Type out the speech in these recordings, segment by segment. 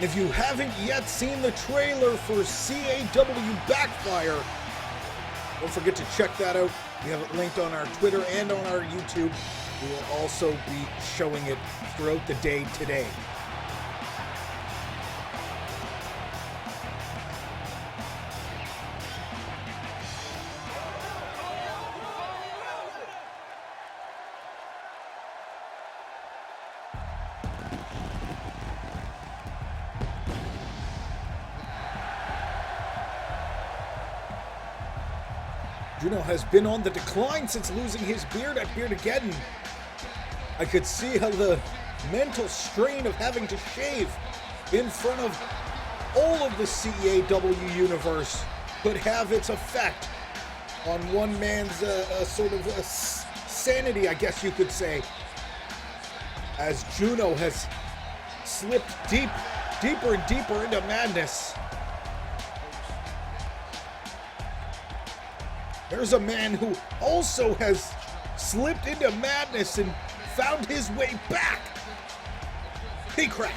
If you haven't yet seen the trailer for CAW Backfire, don't forget to check that out. We have it linked on our Twitter and on our YouTube. We will also be showing it throughout the day today. Juno has been on the decline since losing his beard at Beardageddon. I could see how the mental strain of having to shave in front of all of the CAW universe could have its effect on one man's sort of sanity, I guess you could say, as Juno has slipped deeper and deeper into madness. There's a man who also has slipped into madness and found his way back. CAW.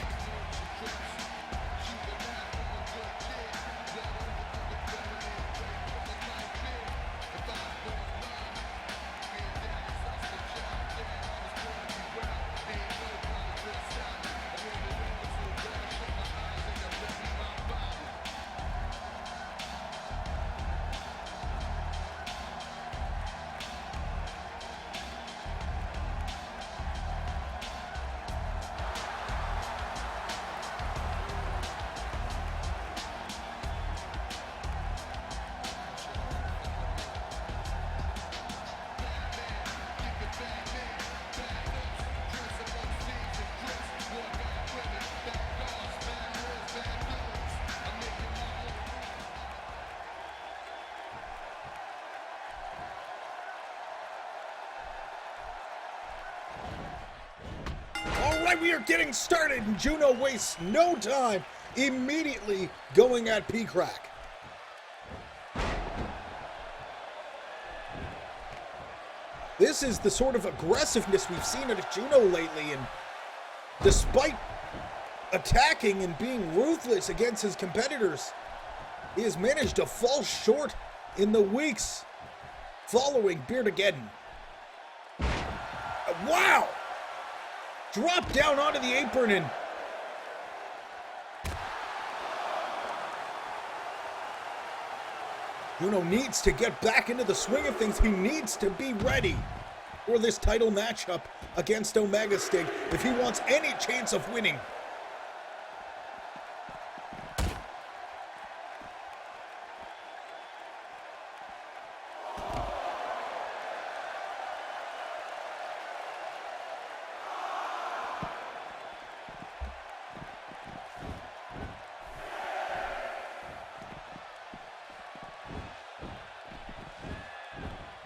Alright, we are getting started, and Juno wastes no time, immediately going at CAW. This is the sort of aggressiveness we've seen at Juno lately, and despite attacking and being ruthless against his competitors, he has managed to fall short in the weeks following Beardageddon. Wow! Drop down onto the apron and Juno needs to get back into the swing of things. He needs to be ready for this title matchup against Omega Sting if he wants any chance of winning.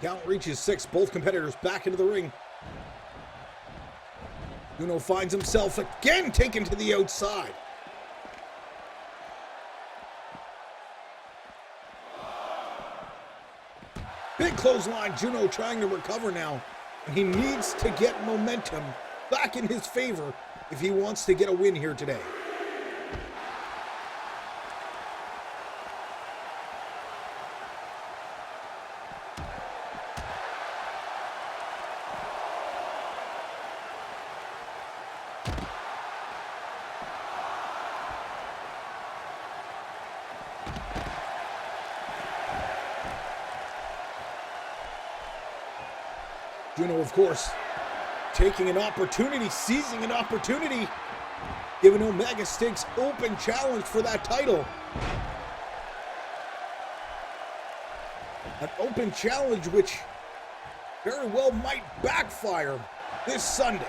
Count reaches 6, both competitors back into the ring. Juno finds himself again taken to the outside. Big clothesline, Juno trying to recover now. He needs to get momentum back in his favor if he wants to get a win here today. Juno, of course, taking an opportunity, seizing an opportunity, giving Omega Sting's open challenge for that title. An open challenge which very well might backfire this Sunday.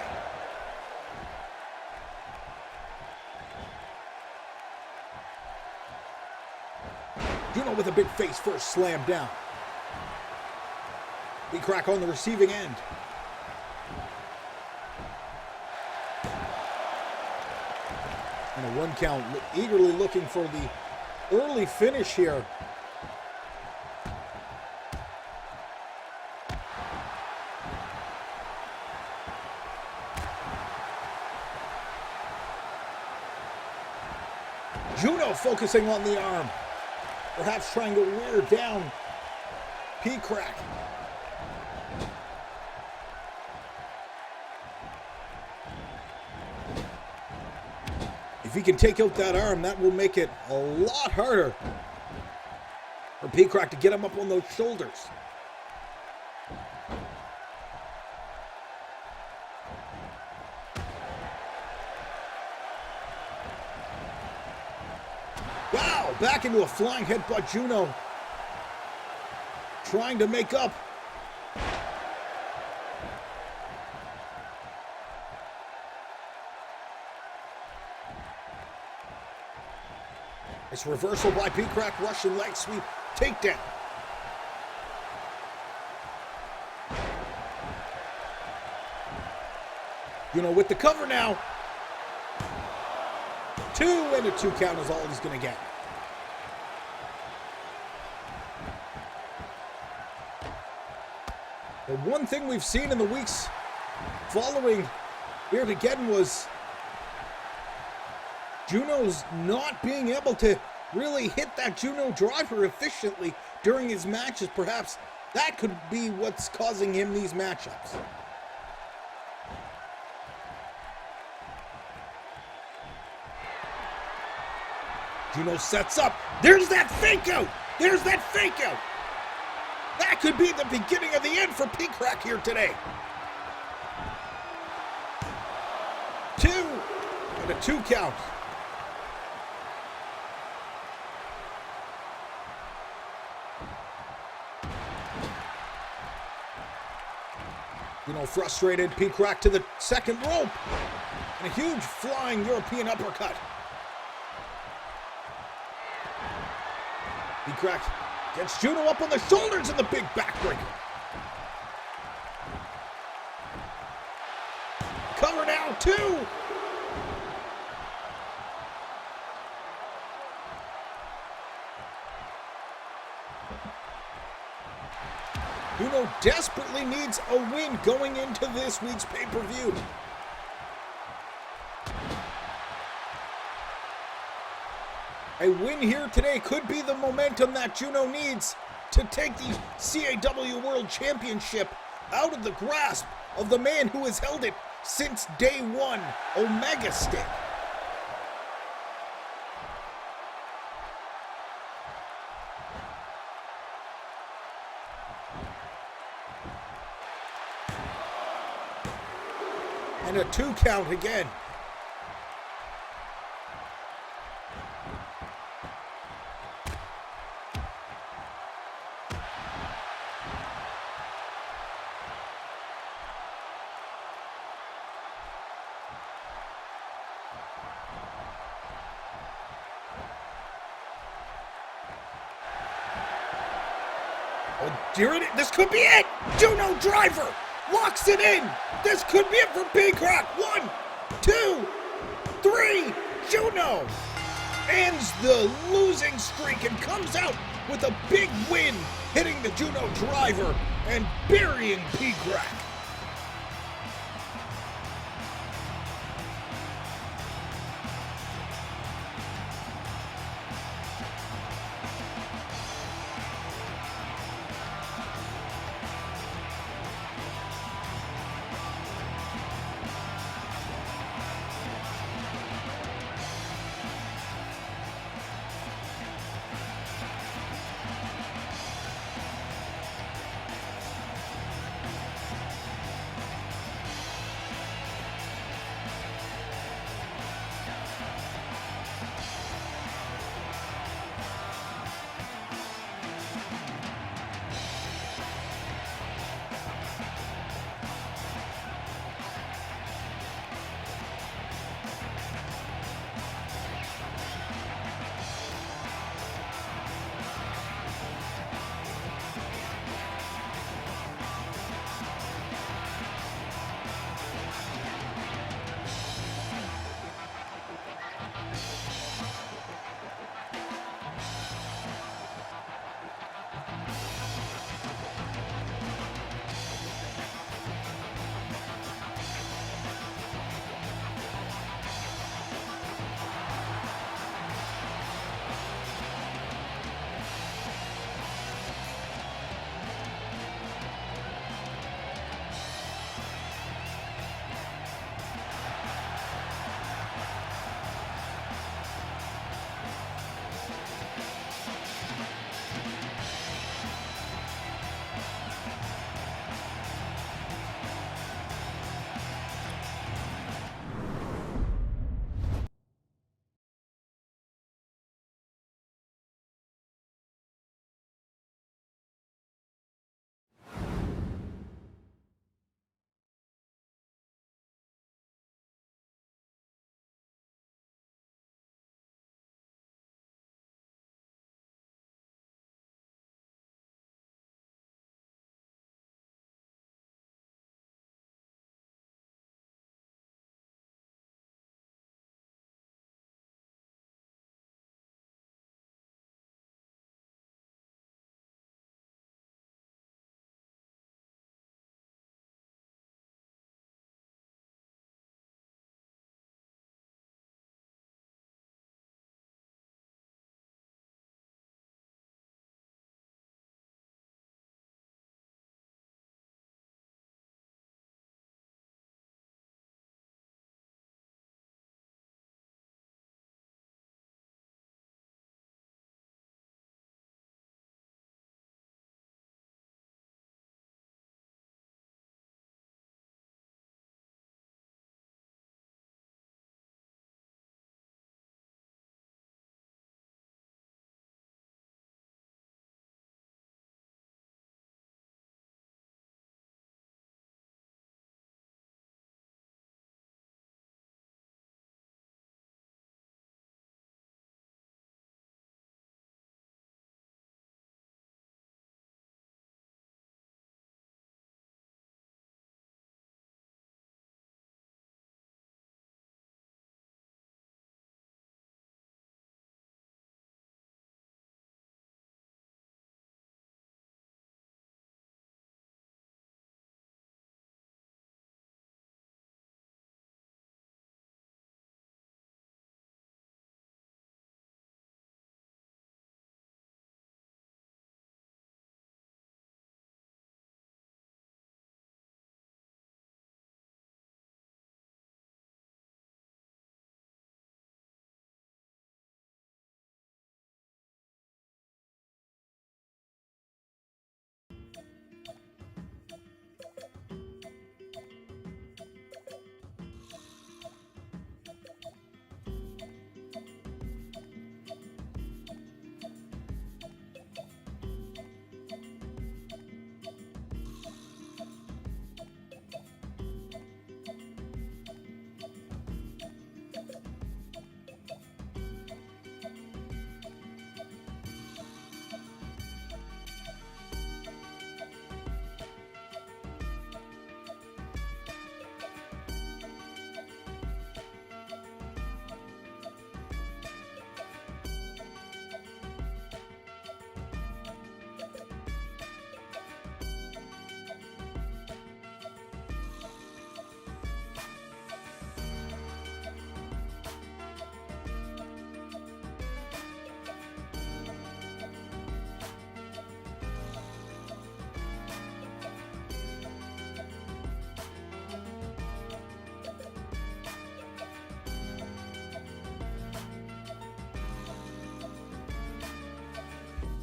Juno with a big face first slam down. CAW on the receiving end. And a 1 count, eagerly looking for the early finish here. Juno focusing on the arm. Perhaps trying to wear down P-Crack. If he can take out that arm, that will make it a lot harder for P-Crack to get him up on those shoulders. Wow, back into a flying headbutt, Juno. Trying to make up. It's reversal by P-Crack, Russian leg sweep, takedown. Juno with the cover now. 2 and a 2 count is all he's going to get. The one thing we've seen in the weeks following Beardageddon was Juno's not being able to really hit that Juno driver efficiently during his matches. Perhaps that could be what's causing him these matchups. Juno sets up. There's that fake out. There's that fake out. That could be the beginning of the end for P-Crack here today. 2 and a 2 count. Juno frustrated. P-Crack to the second rope. And a huge flying European uppercut. P-Crack gets Juno up on the shoulders in the big backbreaker. Cover now, 2. Juno desperately needs a win going into this week's pay-per-view. A win here today could be the momentum that Juno needs to take the CAW World Championship out of the grasp of the man who has held it since day one, Omega Stick. And a 2 count again. This could be it! Juno driver locks it in! This could be it for P-Crack! 1, 2, 3! Juno ends the losing streak and comes out with a big win, hitting the Juno driver and burying P-Crack.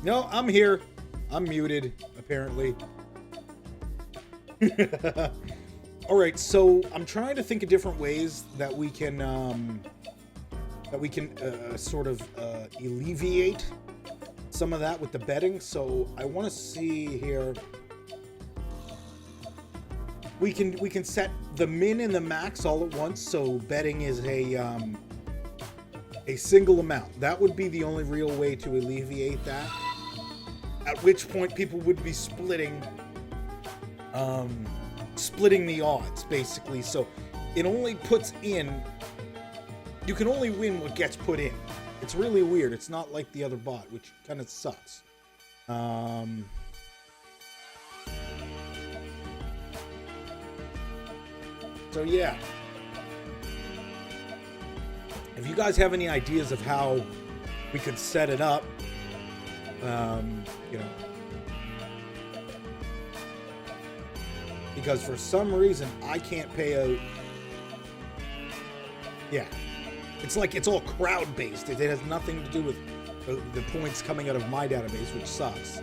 No, I'm here. I'm muted, apparently. All right, so I'm trying to think of different ways that we can sort of alleviate some of that with the betting. So I want to see here. We can set the min and the max all at once. So betting is a single amount. That would be the only real way to alleviate that. At which point people would be splitting the odds, basically. So it only puts in, you can only win what gets put in. It's really weird. It's not like the other bot, which kind of sucks. So yeah. If you guys have any ideas of how we could set it up, you know, because for some reason I can't pay a, yeah, it's like it's all crowd based. It has nothing to do with the points coming out of my database, which sucks.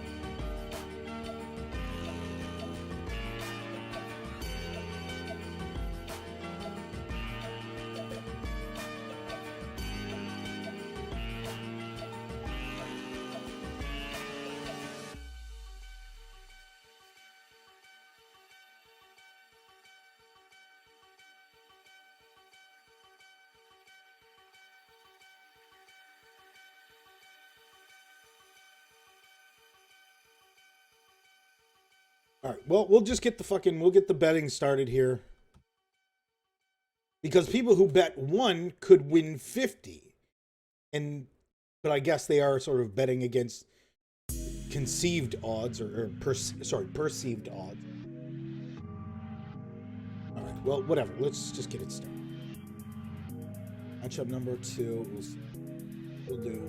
All right, well, we'll get the betting started here. Because people who bet 1 could win 50. But I guess they are sort of betting against conceived odds or perceived odds. All right, well, whatever. Let's just get it started. Matchup number 2, we'll do.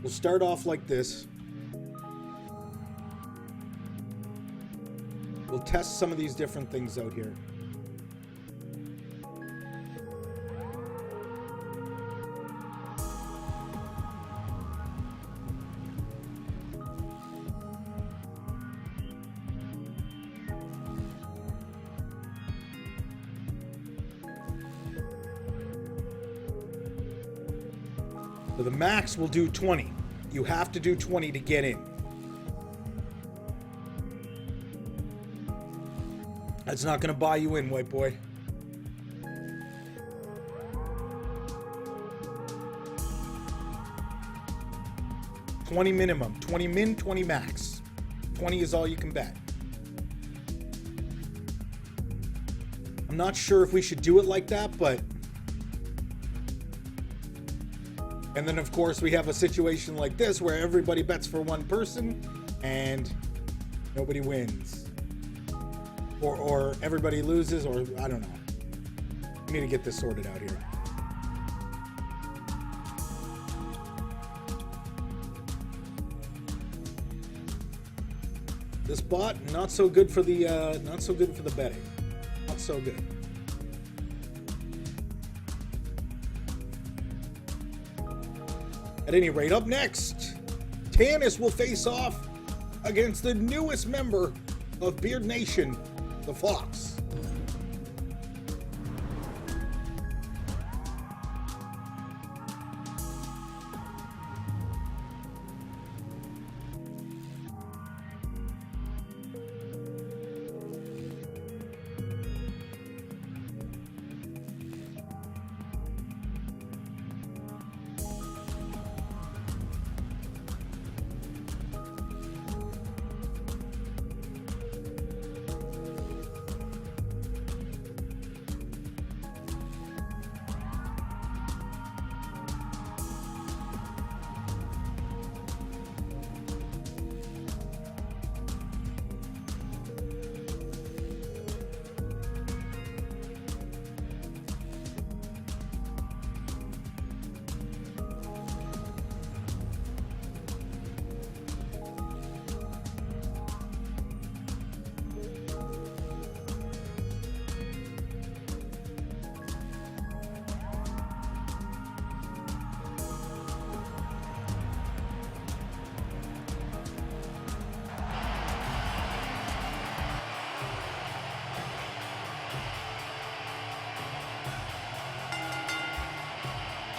We'll start off like this. We'll test some of these different things out here. So the max will do 20. You have to do 20 to get in. That's not going to buy you in, white boy. $20 minimum. 20 min, 20 max. 20 is all you can bet. I'm not sure if we should do it like that, but... And then, of course, we have a situation like this where everybody bets for one person and nobody wins. Or everybody loses, or I don't know. We need to get this sorted out here. This bot, not so good for the betting. Not so good. At any rate, up next, Tannis will face off against the newest member of Beard Nation, the Fox.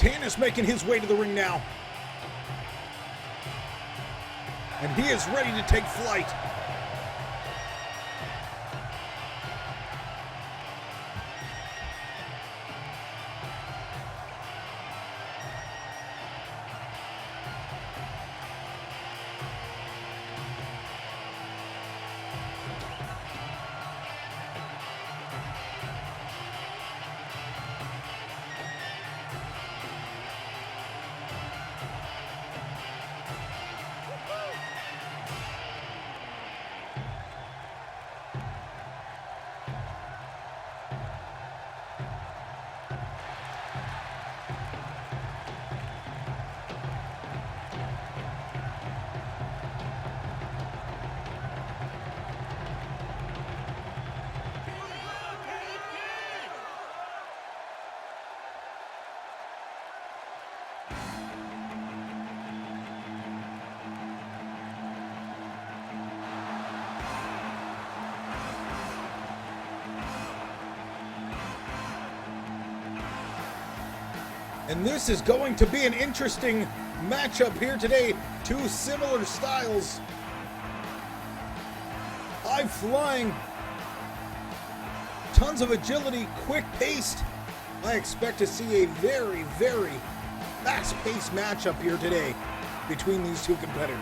Tannis making his way to the ring now. And he is ready to take flight. And this is going to be an interesting matchup here today. Two similar styles. High flying. Tons of agility, quick paced. I expect to see a very, very fast-paced matchup here today between these two competitors.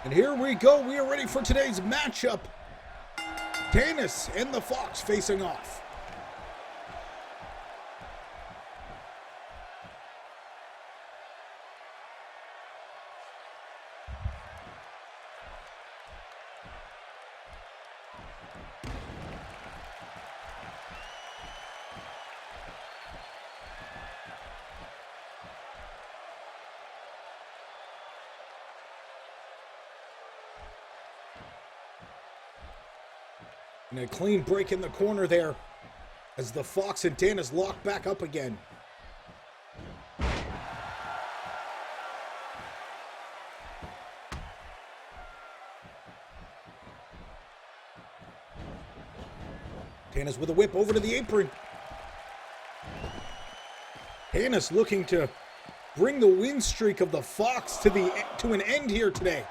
And here we go. We are ready for today's matchup. Tannis and the Fox facing off. And a clean break in the corner there as the Fox and Tannis lock back up again. Tannis with a whip over to the apron. Tannis looking to bring the win streak of the Fox to an end here today.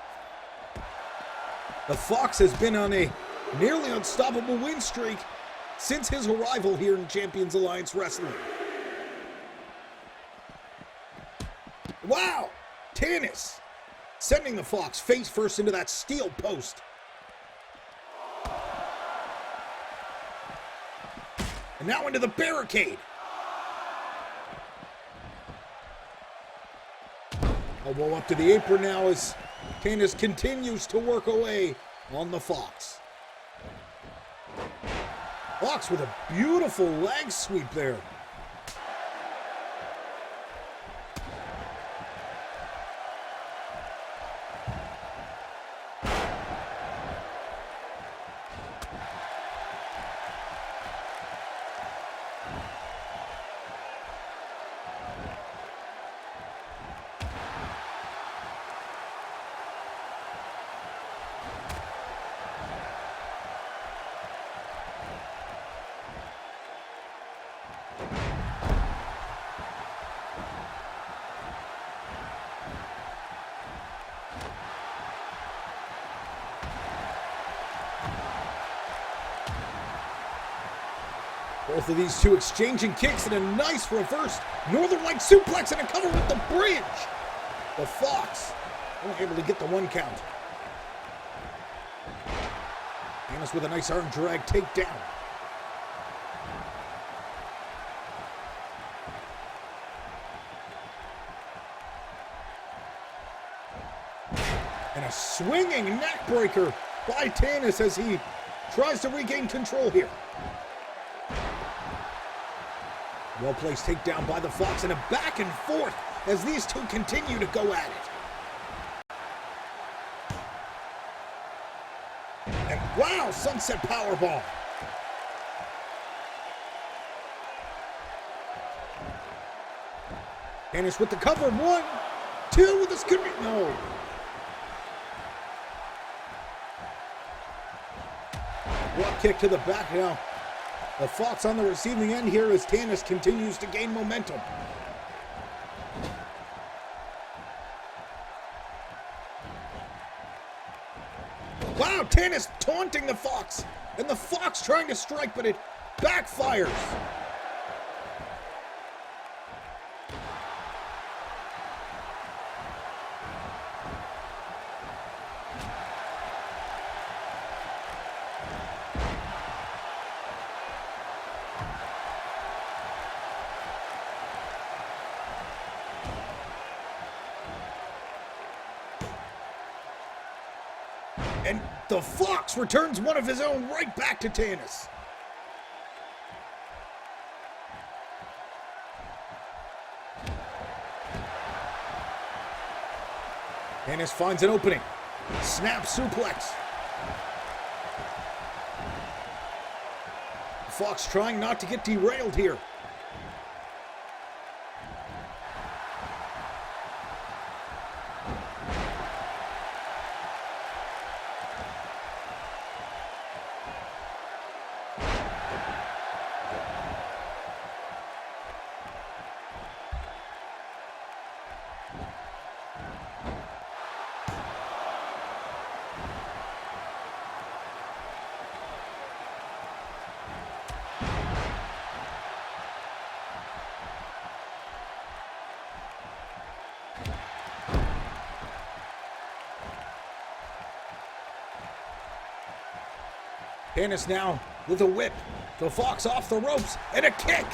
The Fox has been on a nearly unstoppable win streak since his arrival here in Champions Alliance Wrestling. Wow! Tannis sending the Fox face first into that steel post. And now into the barricade. Elbow up to the apron now as Tannis continues to work away on the Fox. Fox with a beautiful leg sweep there. Both of these two exchanging kicks and a nice reverse Northern Light suplex and a cover with the bridge. The Fox only able to get the one count. Tannis with a nice arm drag takedown. And a swinging neck breaker by Tannis as he tries to regain control here. Well-placed takedown by the Fox and a back and forth as these two continue to go at it. And wow, sunset powerbomb. Tannis with the cover. 1, 2, this could be, no. Drop kick to the back now. The Fox on the receiving end here as Tannis continues to gain momentum. Wow, Tannis taunting the Fox. And the Fox trying to strike, but it backfires. And the Fox returns one of his own right back to Tannis. Tannis finds an opening. Snap suplex. Fox trying not to get derailed here. Tannis now with a whip. The Fox off the ropes and a kick.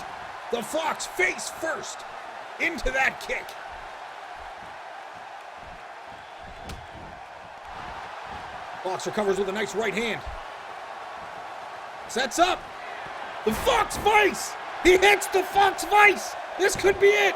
The Fox face first into that kick. Fox recovers with a nice right hand. Sets up. The Fox vice. He hits the Fox vice. This could be it.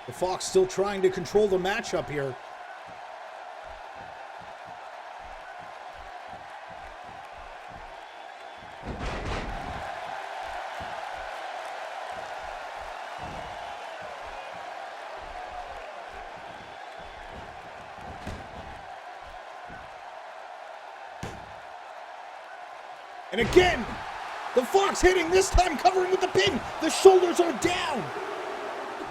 The Fox still trying to control the matchup here. And again, the Fox hitting, this time covering with the pin. The shoulders are down.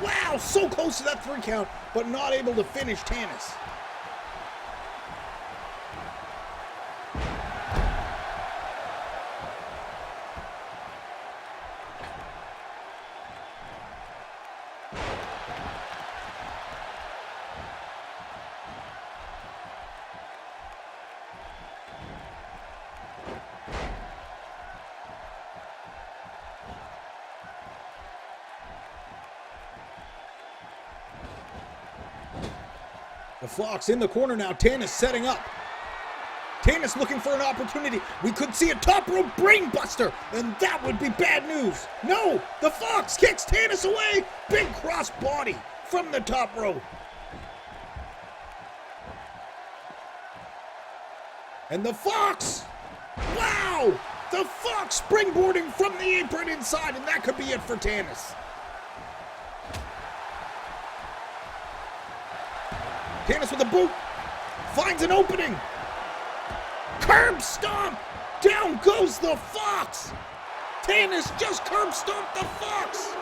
Wow, so close to that 3 count, but not able to finish Tannis. The Fox in the corner now. Tannis setting up. Tannis looking for an opportunity. We could see a top rope brainbuster, and that would be bad news. No, the Fox kicks Tannis away. Big cross body from the top rope. And the Fox, wow! The Fox springboarding from the apron inside, and that could be it for Tannis. Tannis with a boot, finds an opening. curb stomp! Down goes the Fox! Tannis just curb stomped the Fox!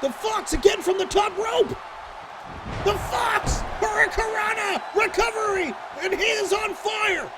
The Fox again from the top rope! The Fox! Hurricanrana! Recovery! And he is on fire!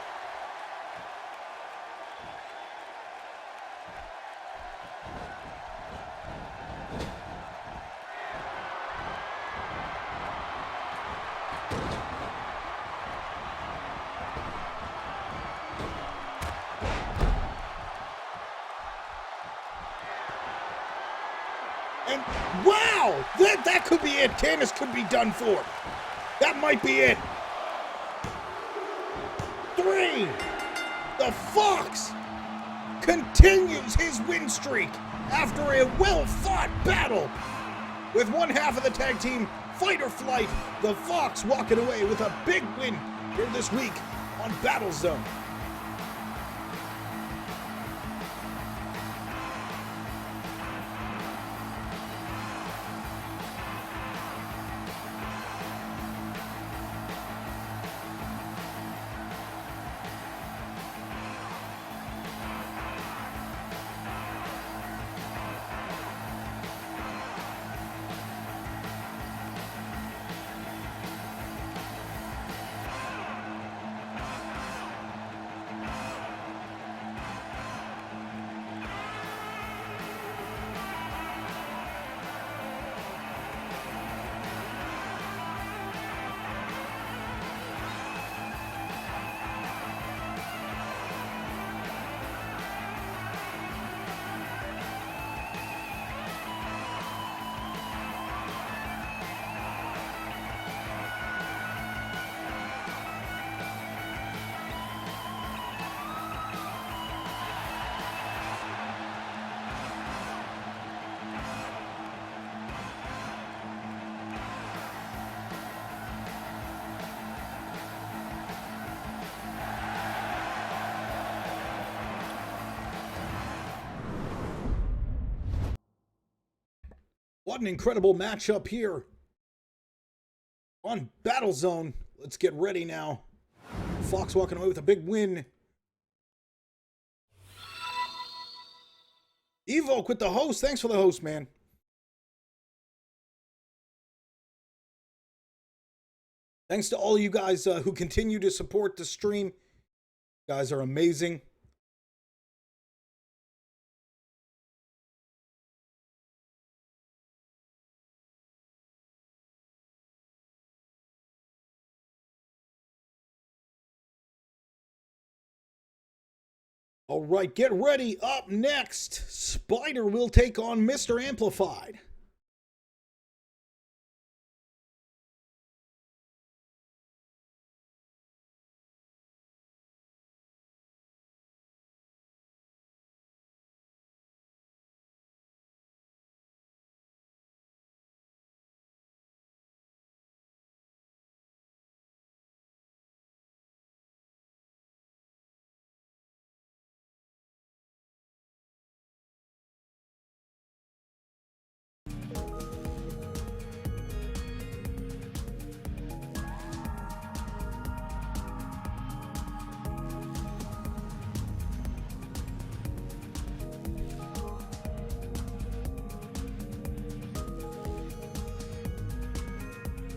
And wow! That could be it. Tannis could be done for. That might be it. 3. The Fox continues his win streak after a well-fought battle. With one half of the tag team, Fight or Flight, the Fox walking away with a big win here this week on Battle Zone. What an incredible matchup here on Battle Zone. Let's get ready now. Fox walking away with a big win. Evoke with the host. Thanks for the host, man. Thanks to all you guys who continue to support the stream. You guys are amazing. All right, get ready. Up next, Spider will take on Mr. Amplified.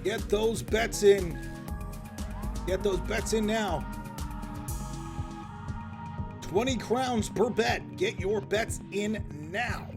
Get those bets in. Get those bets in now. 20 crowns per bet. Get your bets in now.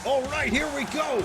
All right, here we go.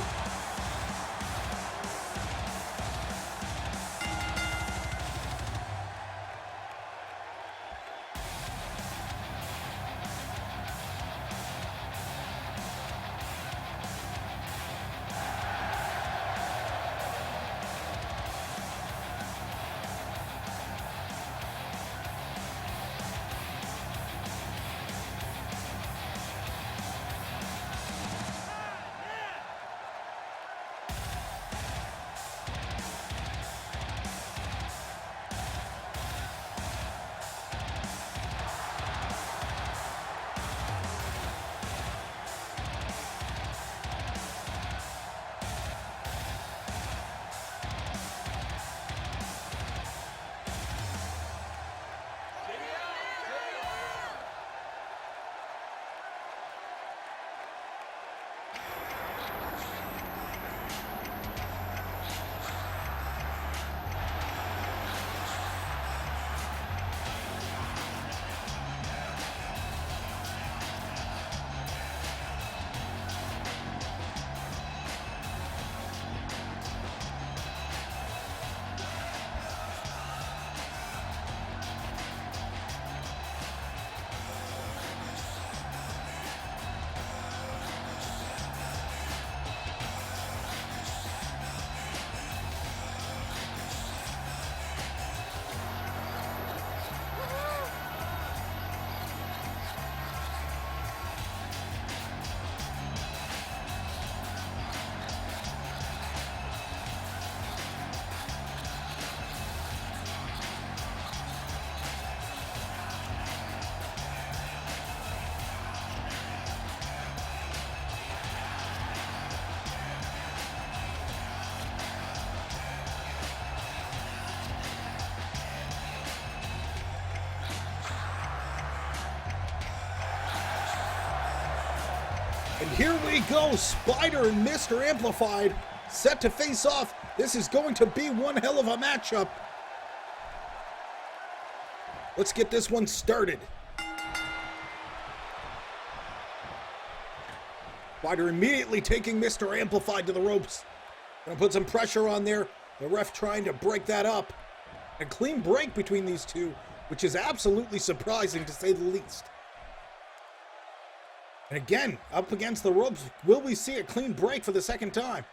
And here we go, Spider and Mr. Amplified set to face off. This is going to be one hell of a matchup. Let's get this one started. Spider immediately taking Mr. Amplified to the ropes. Gonna put some pressure on there. The ref trying to break that up. A clean break between these two, which is absolutely surprising to say the least. And again, up against the ropes, will we see a clean break for the second time?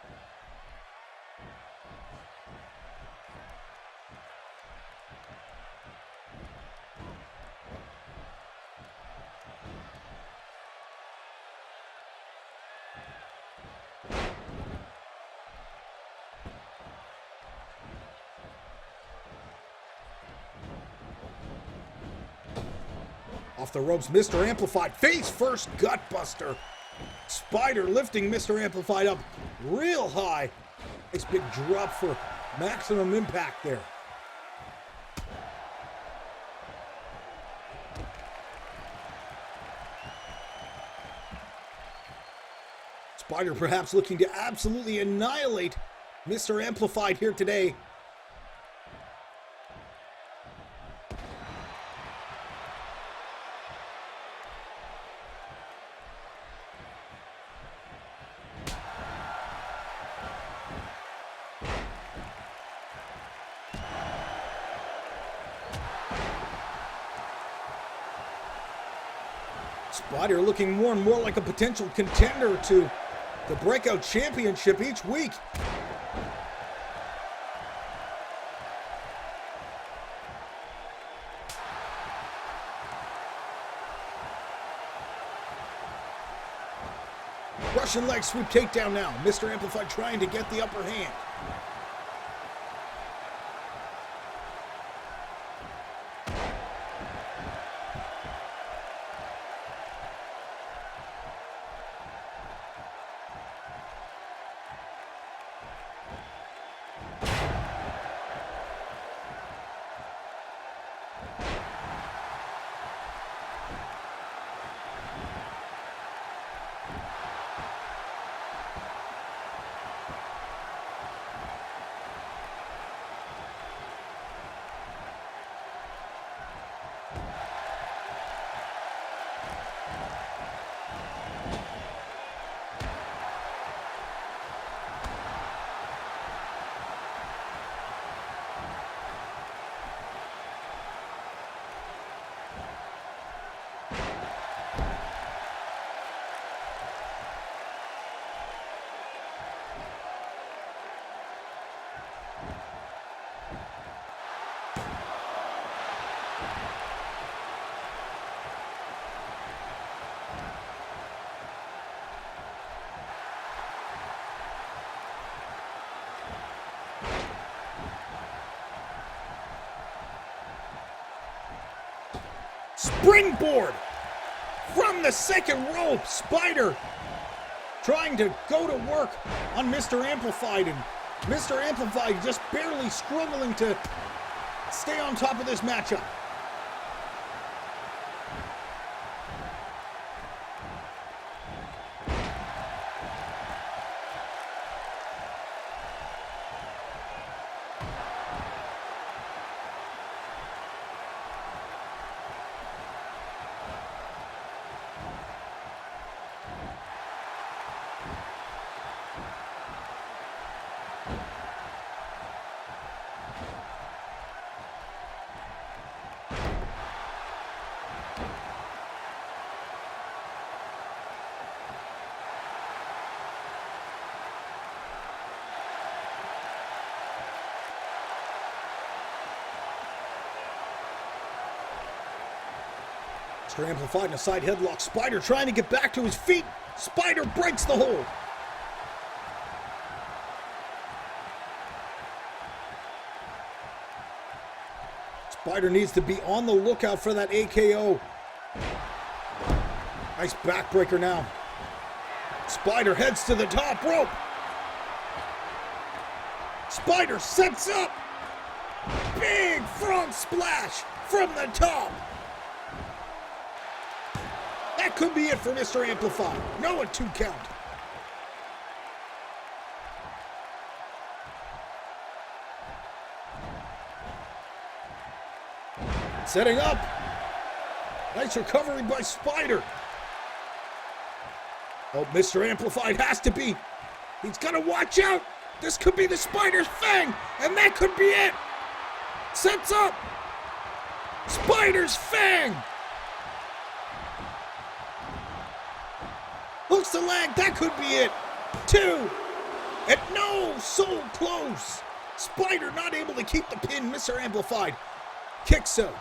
Off the ropes, Mr. Amplified, face first gutbuster. Spider lifting Mr. Amplified up real high. Nice big drop for maximum impact there. Spider perhaps looking to absolutely annihilate Mr. Amplified here today. Spider looking more and more like a potential contender to the Breakout Championship each week. Russian leg sweep takedown now. Mr. Amplified trying to get the upper hand. Springboard from the second rope. Spider trying to go to work on Mr. Amplified, and Mr. Amplified just barely struggling to stay on top of this matchup. Mr. Amplified in a side headlock. Spider trying to get back to his feet. Spider breaks the hold. Spider needs to be on the lookout for that AKO. Nice backbreaker now. Spider heads to the top rope. Spider sets up. Big front splash from the top. That That could be it for Mr. Amplified. No, a 2 count. Setting up. Nice recovery by Spider. Oh, Mr. Amplified has to be. He's got to watch out. This could be the Spider's Fang, and that could be it. Sets up. Spider's Fang. Hooks the leg. That could be it. 2. And no, so close. Spider not able to keep the pin. Mr. Amplified kicks out.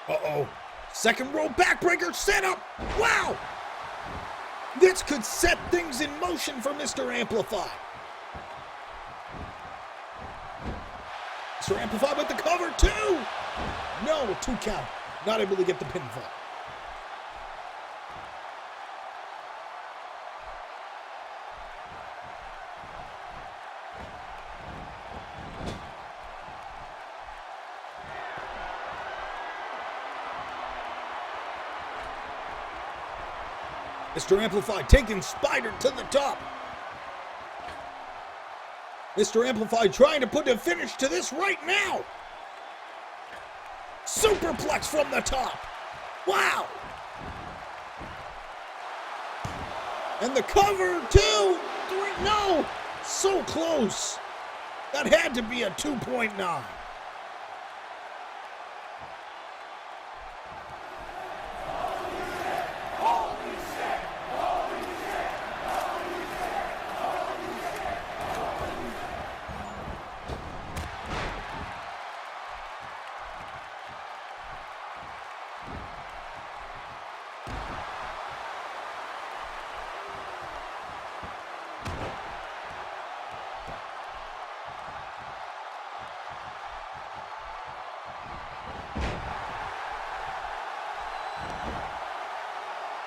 Uh-oh. Second row backbreaker set up. Wow! This could set things in motion for Mr. Amplify. Mr. Amplify with the cover, 2. No, 2 count. Not able to get the pinfall. Mr. Amplified taking Spider to the top. Mr. Amplified trying to put a finish to this right now. Superplex from the top. Wow. And the cover, 2, 3, no. So close. That had to be a 2.9.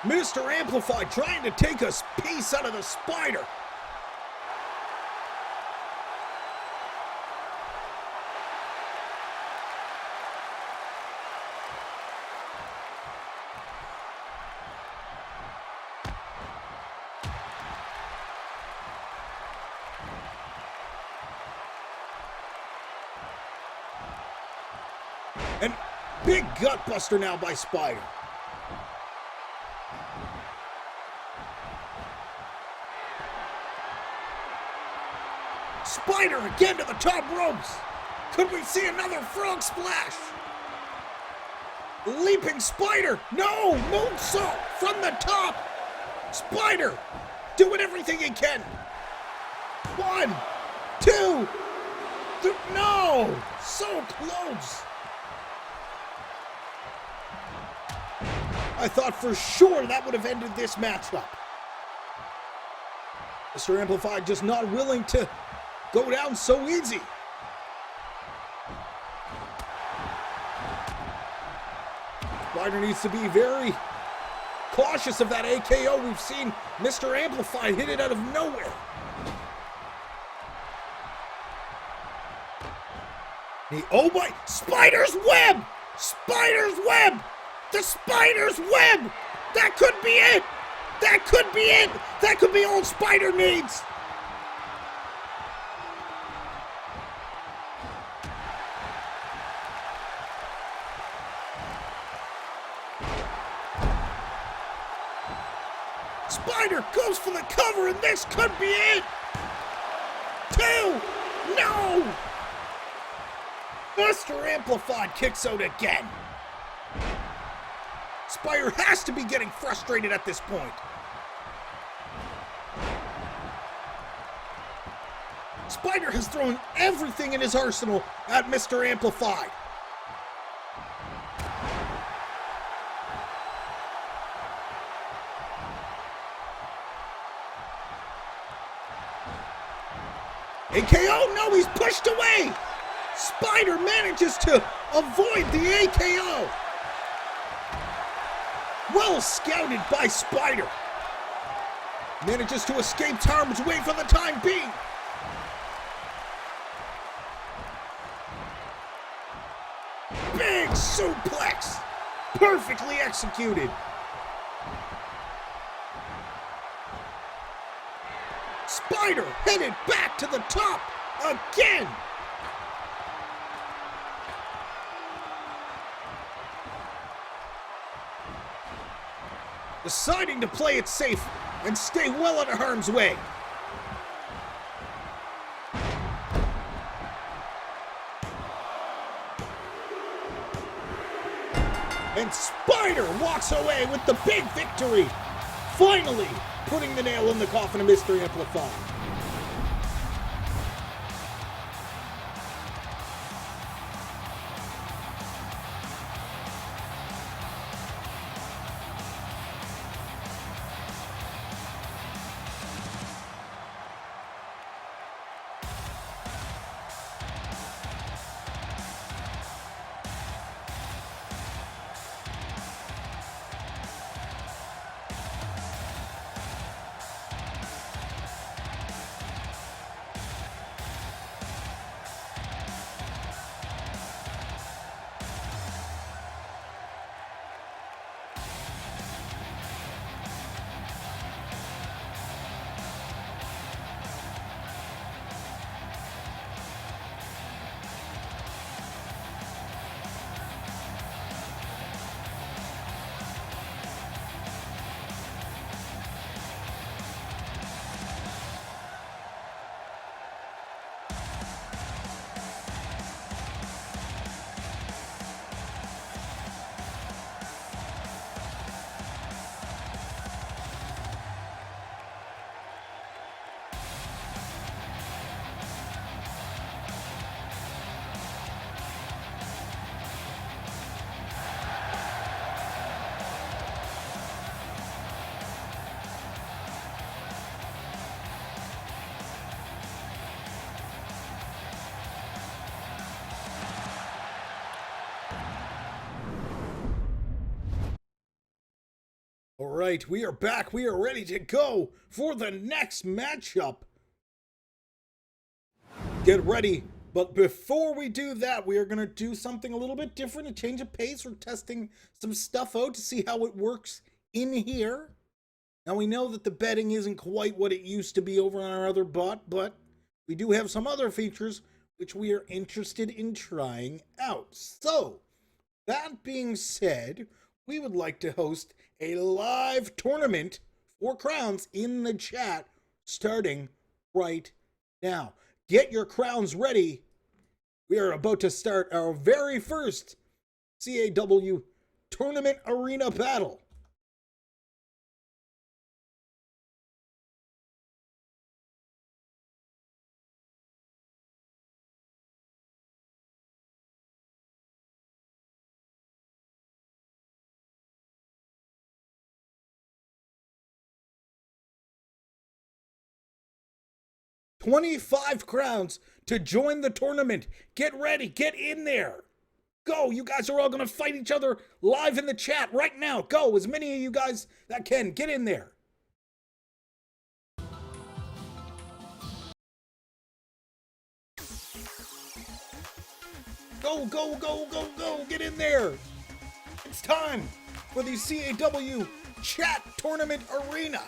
Mr. Amplified trying to take a piece out of the Spider. And big gut buster now by Spider. Spider again to the top ropes. Could we see another frog splash? Leaping Spider. No, moonsault from the top. Spider doing everything he can. 1, 2, 3. No, so close. I thought for sure that would have ended this matchup. Mr. Amplified just not willing to go down so easy. Spider needs to be very cautious of that AKO. We've seen Mr. Amplified hit it out of nowhere. Oh my, Spider's web! Spider's web! The Spider's web! That could be it! That could be it! That could be all Spider needs! Spider goes for the cover, and this could be it! 2! No! Mr. Amplified kicks out again. Spider has to be getting frustrated at this point. Spider has thrown everything in his arsenal at Mr. Amplified. A KO? No, he's pushed away. Spider manages to avoid the AKO. Well scouted by Spider. Manages to escape harm's way for the time being. Big suplex. Perfectly executed. Spider headed back to the top again. Deciding to play it safe and stay well out of harm's way. And Spider walks away with the big victory. Finally putting the nail in the coffin of Mr. Amplified. All right, we are back. We are ready to go for the next matchup. Get ready. But before we do that, we are going to do something a little bit different, a change of pace. We're testing some stuff out to see how it works in here. Now, we know that the betting isn't quite what it used to be over on our other bot, but we do have some other features which we are interested in trying out. So, that being said, we would like to host a live tournament for crowns in the chat starting right now. Get your crowns ready. We are about to start our very first CAW tournament arena battle. $25 crowns to join the tournament. Get ready. Get in there. Go. You guys are all going to fight each other live in the chat right now. Go. As many of you guys that can. Get in there. Go, go, go, go, go. Get in there. It's time for the CAW Chat Tournament Arena.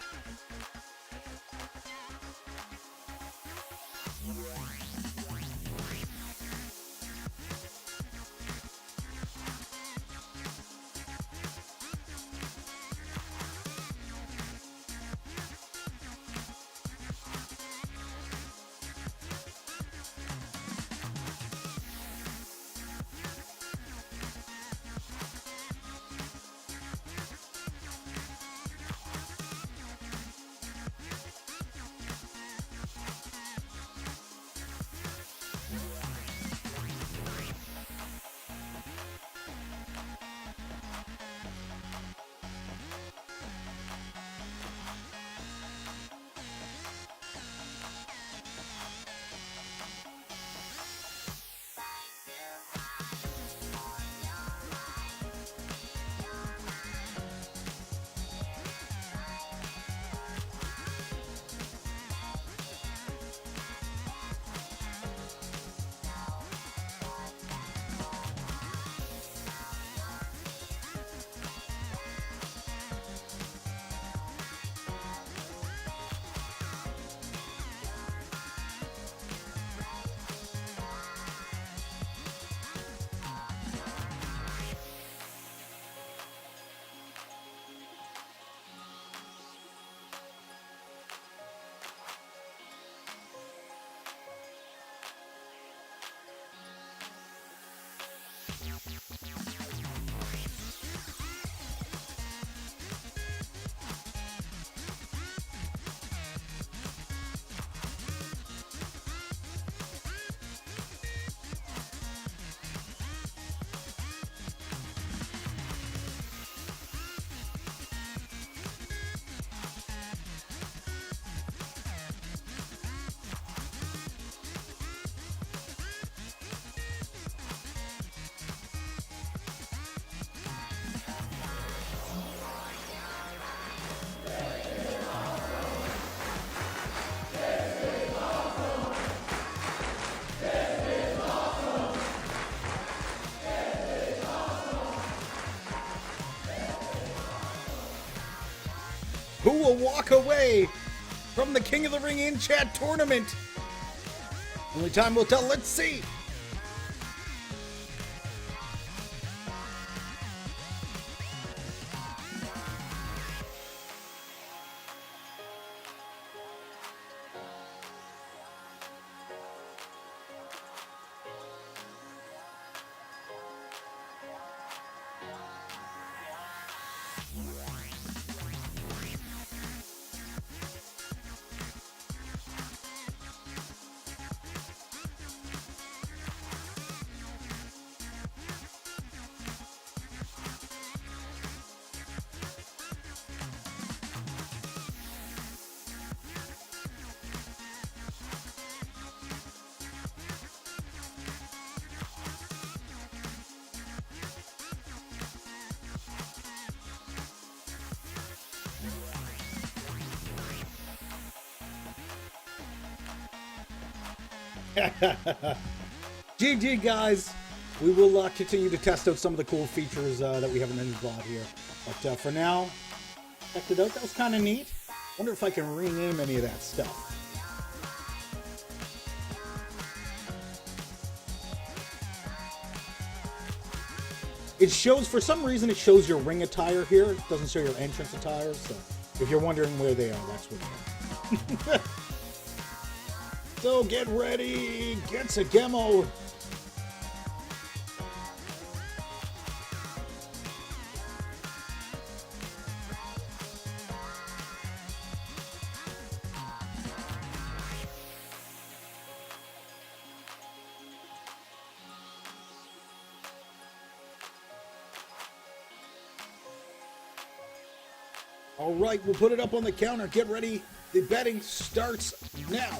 Who will walk away from the King of the Ring in Chat tournament? Only time will tell. Let's see. GG, guys. We will continue to test out some of the cool features that we have in the new VOD here. But for now, checked it out. That was kind of neat. Wonder if I can rename any of that stuff. It shows, for some reason, it shows your ring attire here. It doesn't show your entrance attire. So if you're wondering where they are, that's where they are. So get ready, get a demo. All right, we'll put it up on the counter. Get ready. The betting starts now.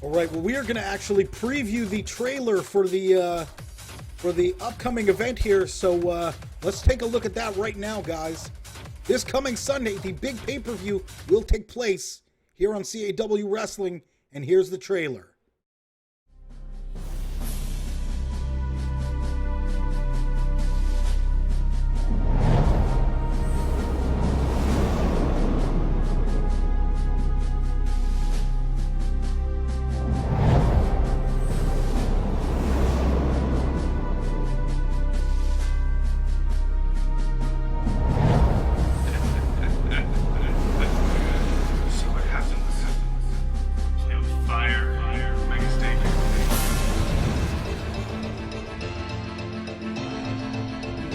All right, well, we are going to actually preview the trailer for the upcoming event here. So let's take a look at that right now, guys. This coming Sunday, the big pay-per-view will take place here on CAW Wrestling, and here's the trailer.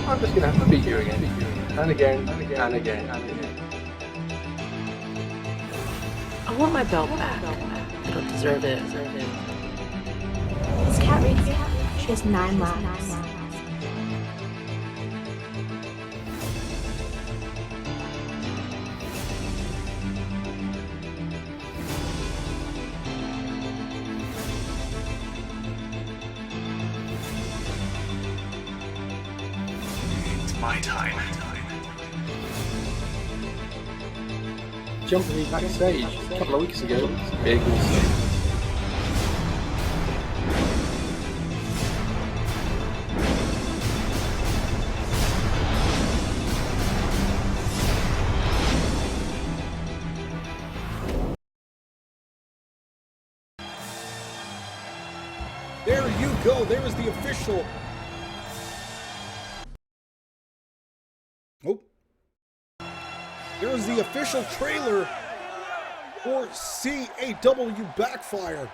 I'm just gonna have to beat you again, and again, and again, and again, and again. I want my belt back. I don't deserve it. Is Cat ready? She has 9 lives. My time. Jumping me backstage a couple of weeks ago. Big mistake. There you go. There is the official. Oh. There is the official trailer for CAW Backfire.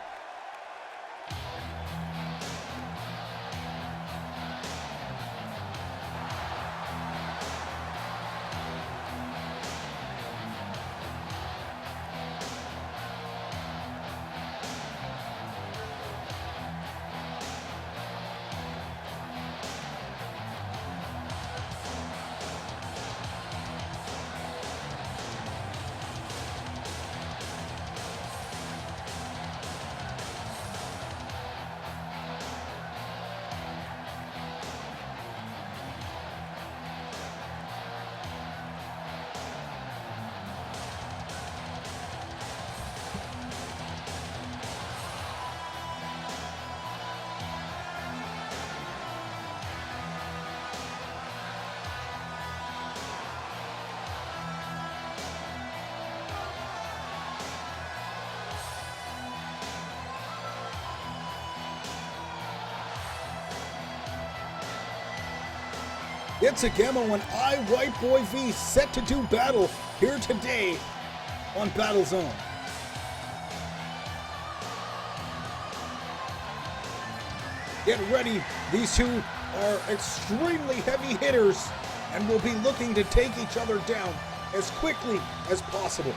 It's a Gamo and I, White Boy V, set to do battle here today on Battle Zone. Get ready, these two are extremely heavy hitters and will be looking to take each other down as quickly as possible.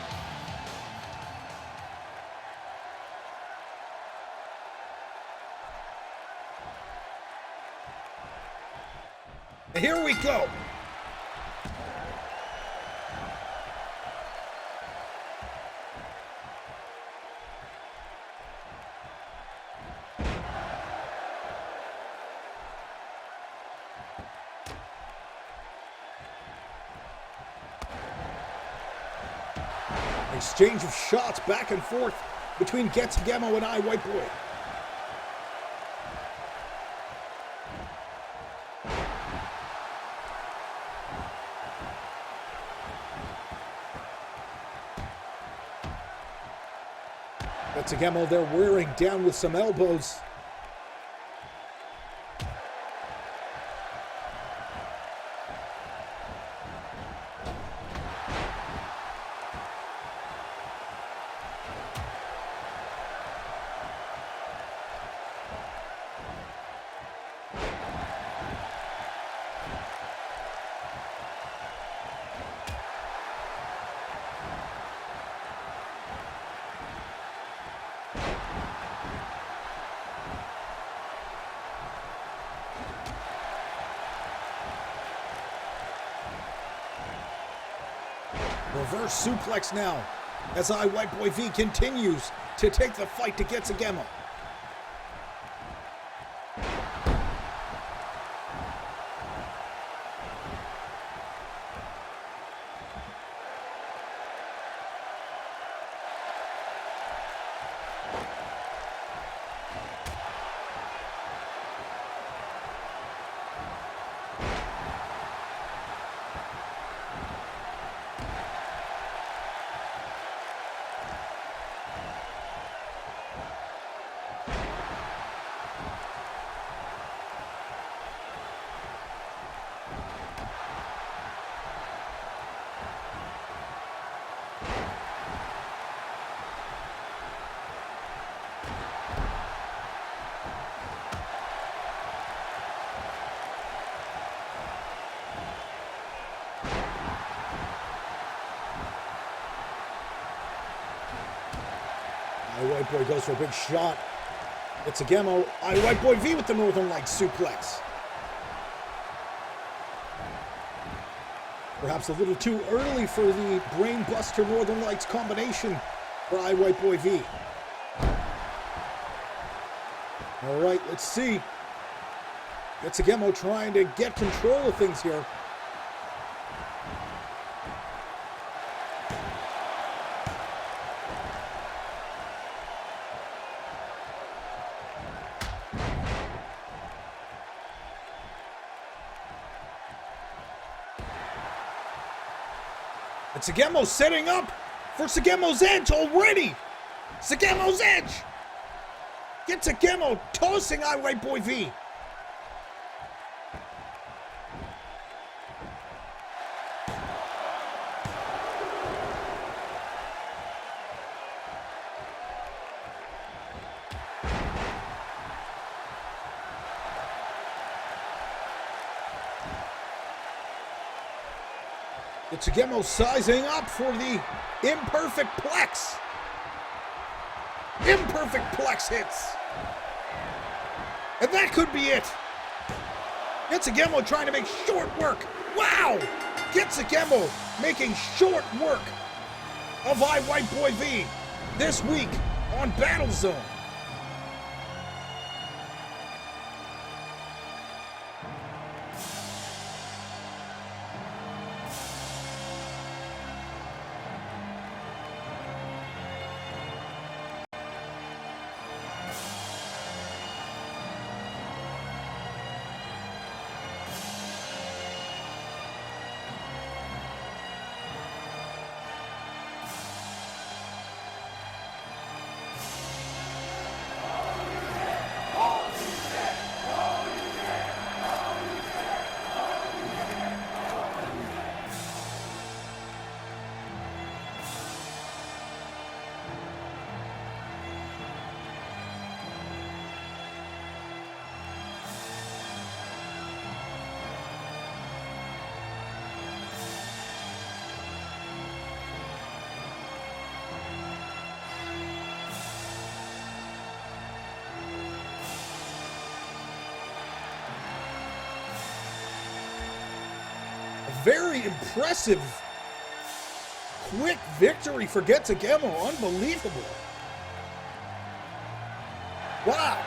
Here we go. Exchange of shots back and forth between Gamo and I, White Boy. Gamo, they're wearing down with some elbows. Reverse suplex now as White Boy V continues to take the fight to Getsugemo. White Boy goes for a big shot. Getsugemo. White Boy V with the Northern Lights suplex. Perhaps a little too early for the Brainbuster Northern Lights combination for White Boy V. All right, let's see. Getsugemo trying to get control of things here. Getsugemo setting up for Sugemo's Edge already. Sugemo's Edge. Getsugemo tossing White Boy V. Getsugemo sizing up for the imperfect plex. Imperfect plex hits. And that could be it. Getsugemo trying to make short work. Wow! Getsugemo making short work of White Boy V this week on Battle Zone. Very impressive, quick victory for Getsugemo. Unbelievable. Wow.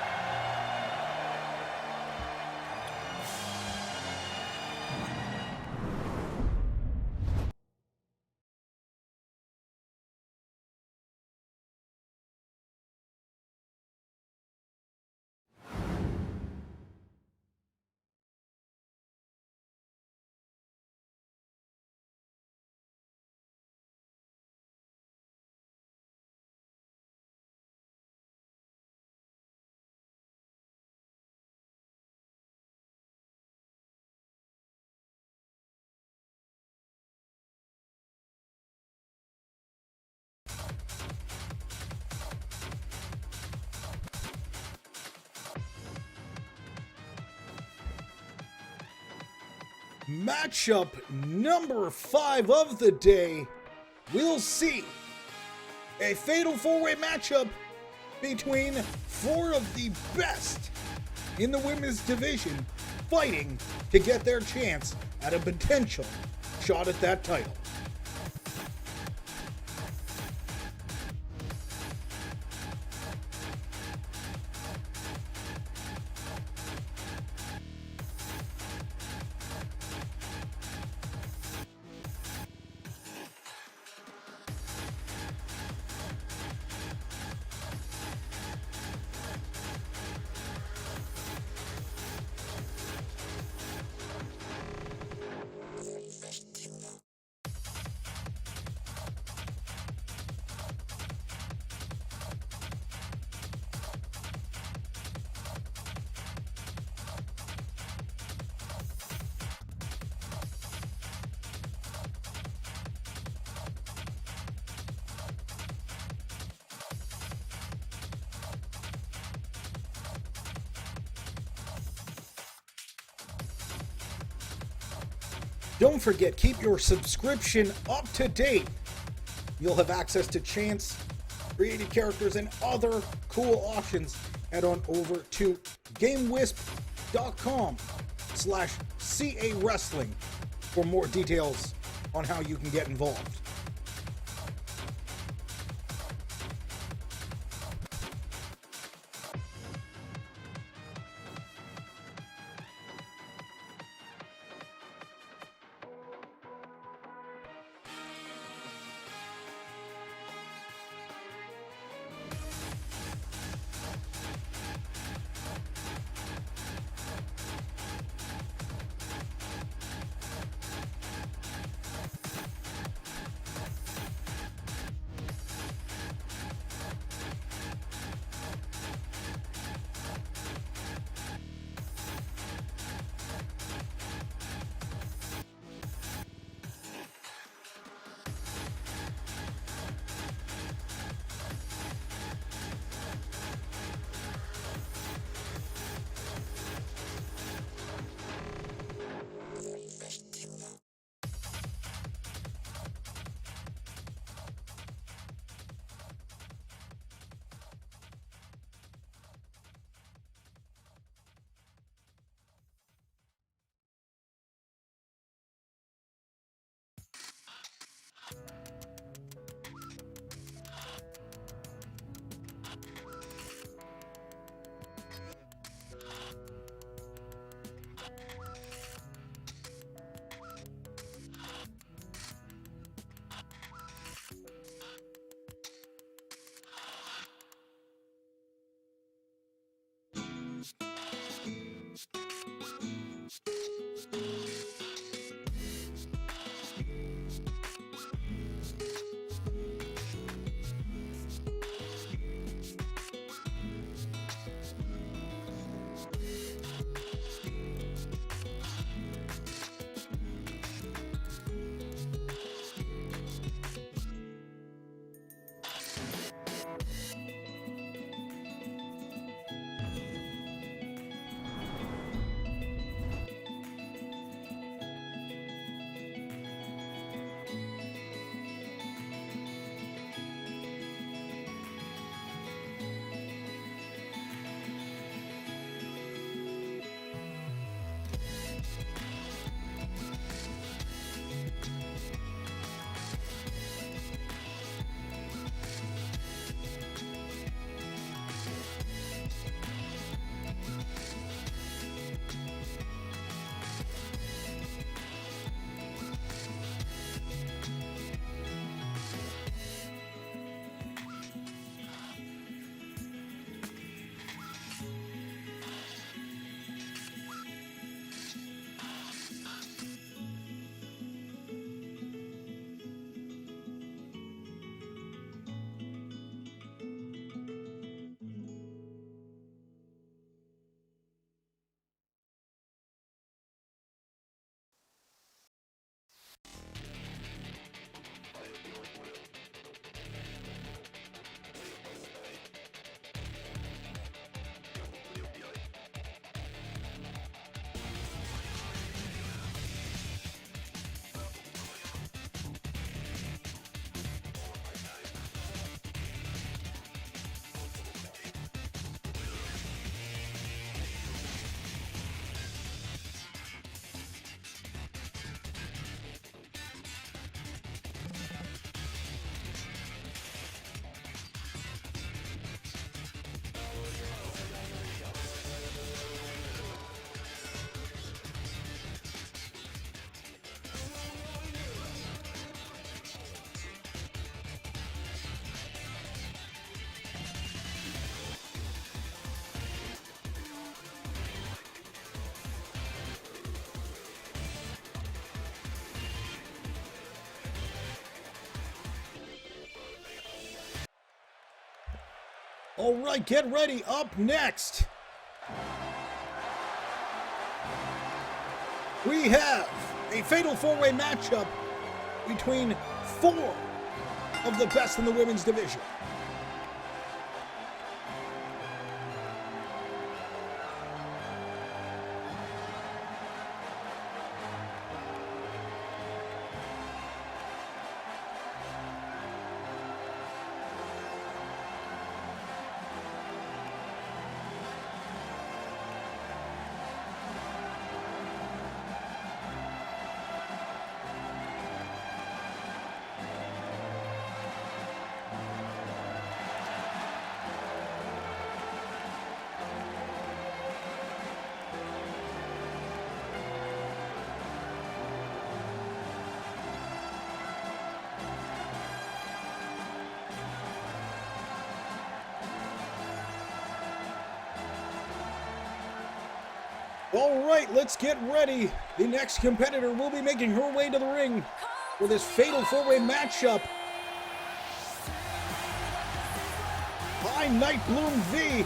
Matchup number 5 of the day. We'll see a fatal 4-way matchup between 4 of the best in the women's division fighting to get their chance at a potential shot at that title. Don't forget, keep your subscription up to date. You'll have access to chants, created characters, and other cool options. Head on over to GameWisp.com/CAWrestling for more details on how you can get involved. All right, get ready. Up next, we have a fatal four-way matchup between four of the best in the women's division. All right, let's get ready. The next competitor will be making her way to the ring for this fatal four-way matchup. Hi, Night Bloom V.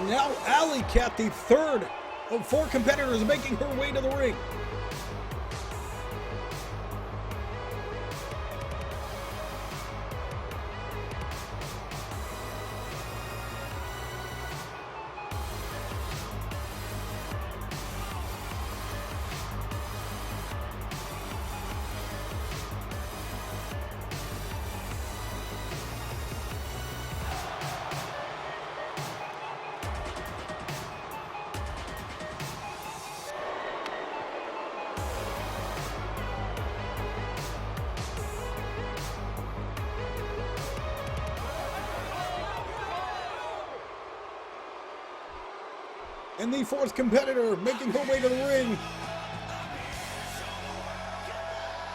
Now Alley Cat, the third of four competitors making her way to the ring. And the fourth competitor making her way to the ring,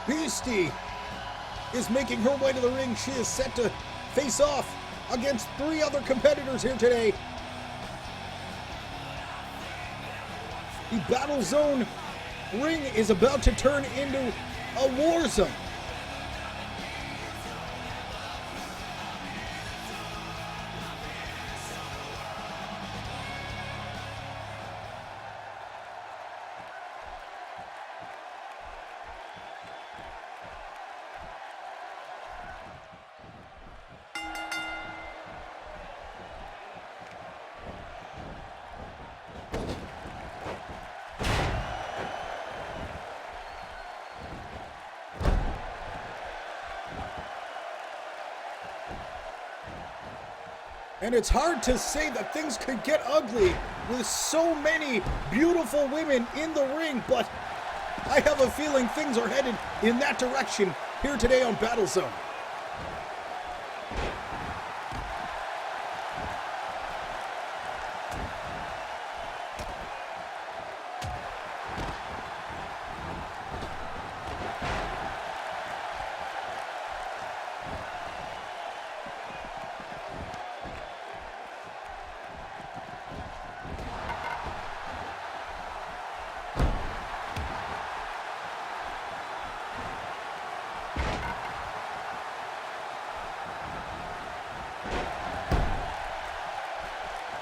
Beastie, is making her way to the ring. She is set to face off against three other competitors here today. The Battle Zone ring is about to turn into a war zone. And it's hard to say that things could get ugly with so many beautiful women in the ring, but I have a feeling things are headed in that direction here today on Battle Zone.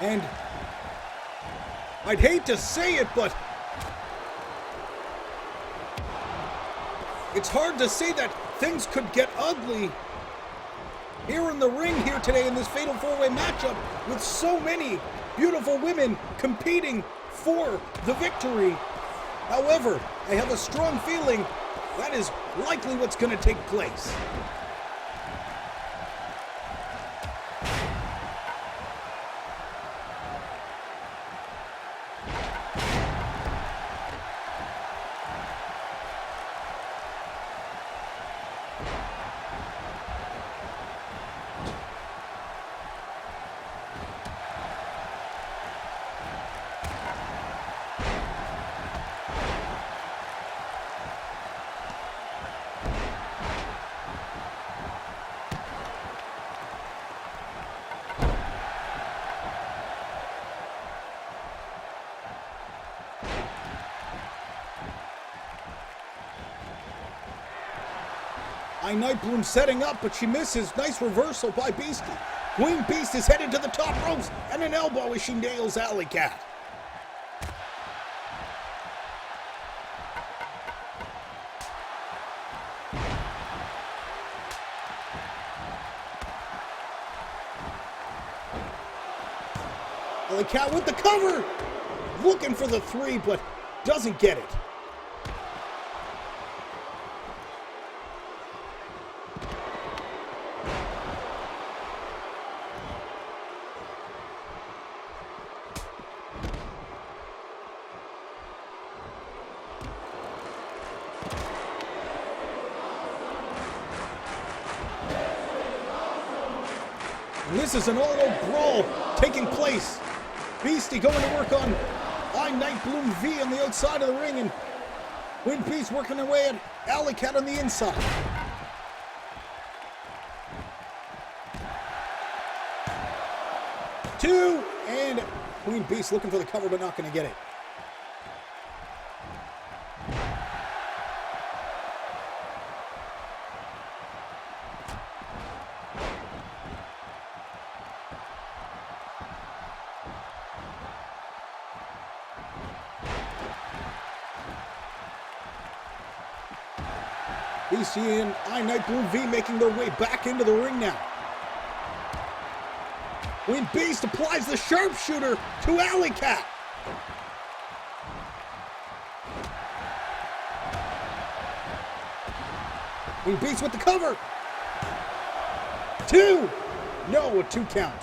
And I'd hate to say it, but it's hard to say that things could get ugly here in the ring here today in this fatal four-way matchup with so many beautiful women competing for the victory. However, I have a strong feeling that is likely what's going to take place. Nightbloom setting up, but she misses. Nice reversal by Beastie. Queen Beast is headed to the top ropes, and an elbow as she nails Alley Cat. Alley Cat with the cover. Looking for the 3, but doesn't get it. And this is an all-out brawl taking place. Beastie going to work on Night Bloom V on the outside of the ring, and Queen Beast working away at Alley Cat on the inside. Two, and Queen Beast looking for the cover but not going to get it. Beastie and Night Bloom V making their way back into the ring now. Queen Beast applies the sharpshooter to Alley Cat. Queen Beast with the cover. 2. No, a 2 count.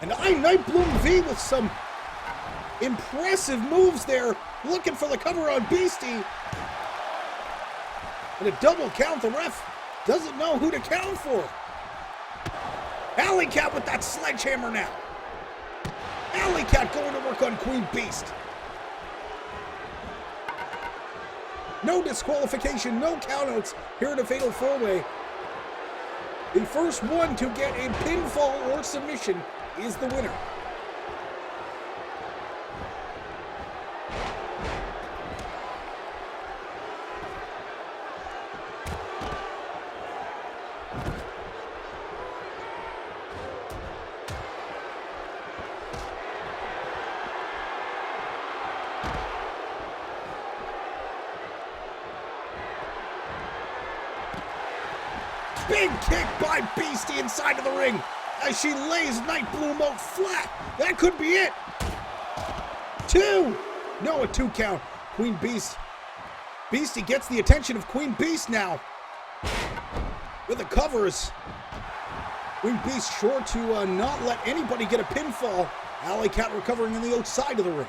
And Night Bloom V with some impressive moves there, looking for the cover on Beastie. And a double count. The ref doesn't know who to count for. Alley Cat with that sledgehammer now. Alley Cat going to work on Queen Beast. No disqualification, no countouts here in a Fatal 4-Way. The first one to get a pinfall or submission is the winner. Big kick by Beastie inside of the ring as she lays Night Bloom out flat. That could be it. 2. No, a 2 count. Queen Beast. Beastie gets the attention of Queen Beast now. With the covers. Queen Beast sure to not let anybody get a pinfall. Alley Cat recovering on the outside of the ring.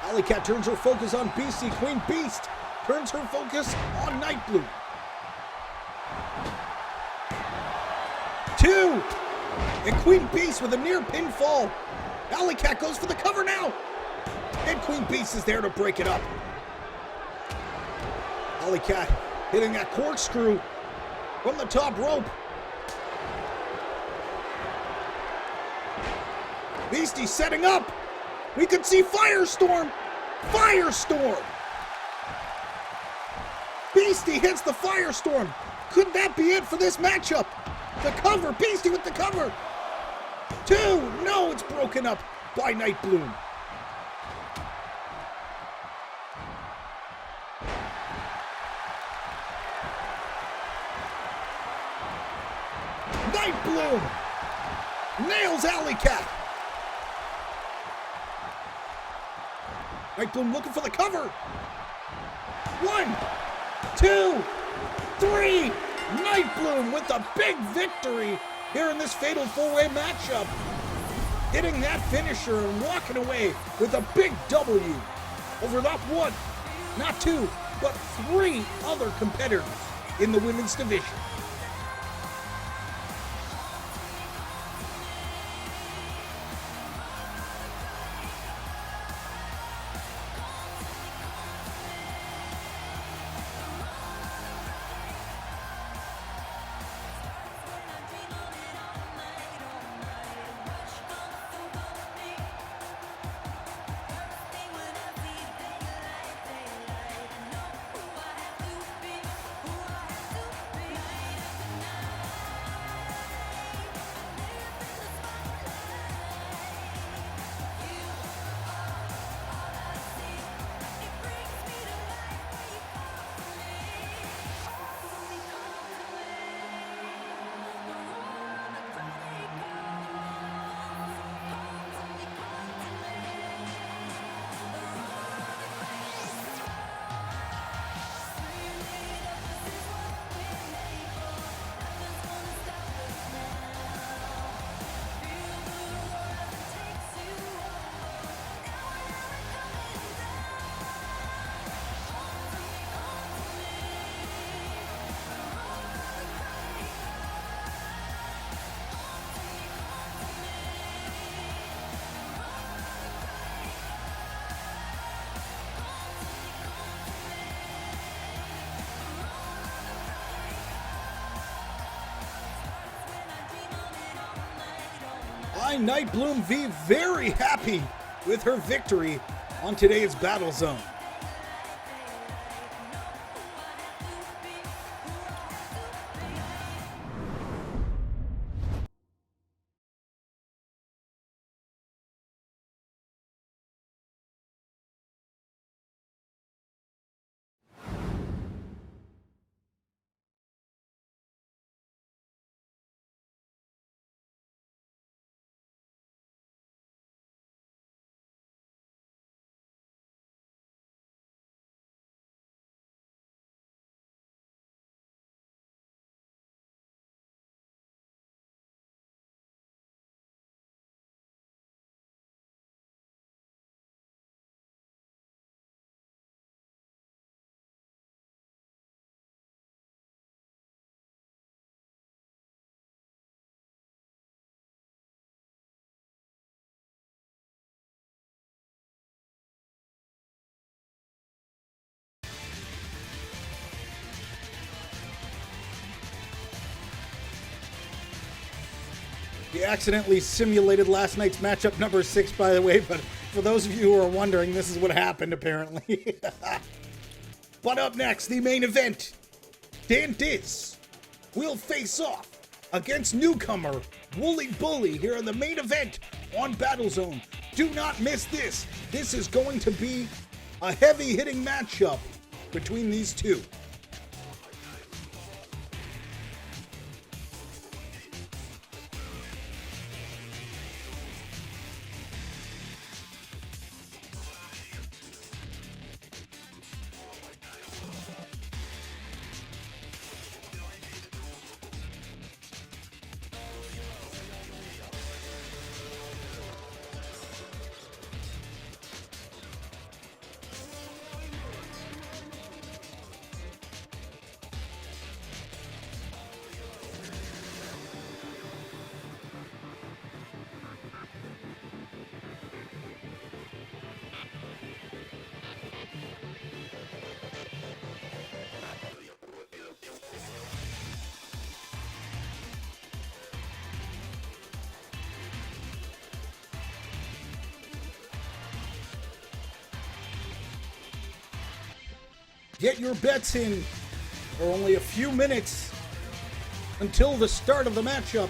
Alley Cat turns her focus on Beastie. Queen Beast turns her focus on Night Bloom. 2. And Queen Beast with a near pinfall. Alley Cat goes for the cover now. And Queen Beast is there to break it up. Alley Cat hitting that corkscrew from the top rope. Beastie setting up. We could see Firestorm. Firestorm. Beastie hits the Firestorm. Could that be it for this matchup? The cover. Beastie with the cover. 2. No, it's broken up by Night Bloom. Night Bloom nails Alley Cat. Night Bloom looking for the cover. 1, 2, 3. Night Bloom with a big victory here in this Fatal 4-Way matchup. Hitting that finisher and walking away with a big W over not 1, not 2, but 3 other competitors in the women's division. My Nightbloom V very happy with her victory on today's Battle Zone. We accidentally simulated last night's matchup number 6, by the way, but for those of you who are wondering, this is what happened, apparently. But up next, the main event. Dan Diz will face off against newcomer Wooly Bully here in the main event on Battle Zone. Do not miss this. This is going to be a heavy-hitting matchup between these two. Get your bets in. There are only a few minutes until the start of the matchup.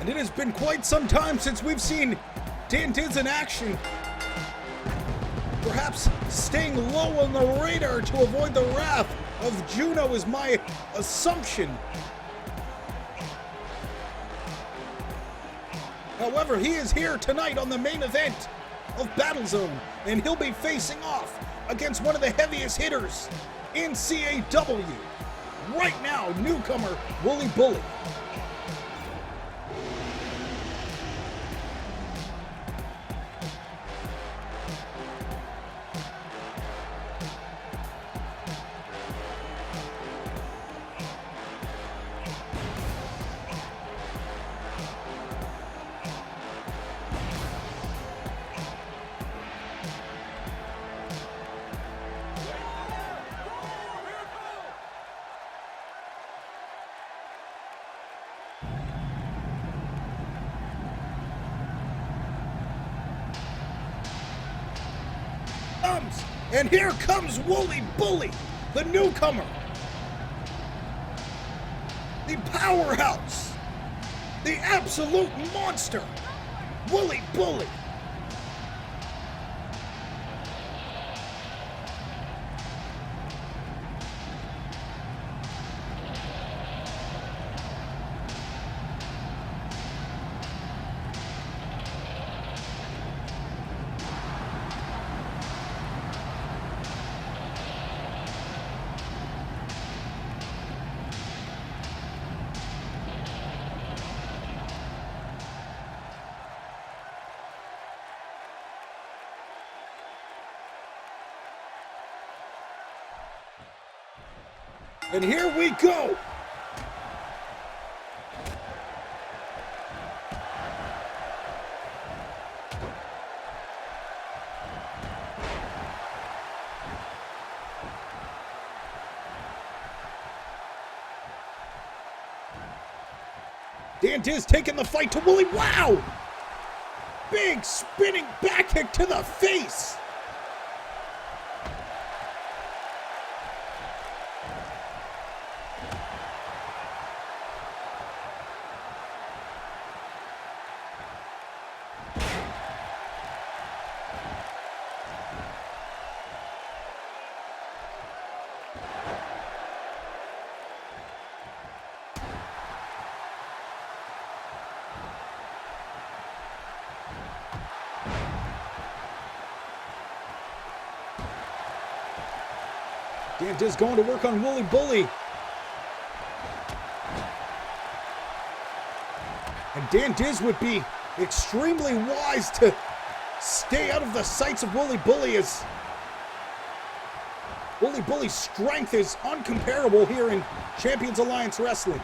And it has been quite some time since we've seen Dan Diz in action. Perhaps staying low on the radar to avoid the wrath of Juno is my assumption. However, he is here tonight on the main event of Battlezone, and he'll be facing off against one of the heaviest hitters in CAW. Right now, newcomer Wooly Bully. And here comes Wooly Bully, the newcomer, the powerhouse, the absolute monster, Wooly Bully. And here we go. Dan Diz taking the fight to Wooly. Wow! Big spinning back kick to the face. Dan Diz going to work on Wooly Bully. And Dan Diz would be extremely wise to stay out of the sights of Wooly Bully, as Wooly Bully's strength is uncomparable here in Champions Alliance Wrestling.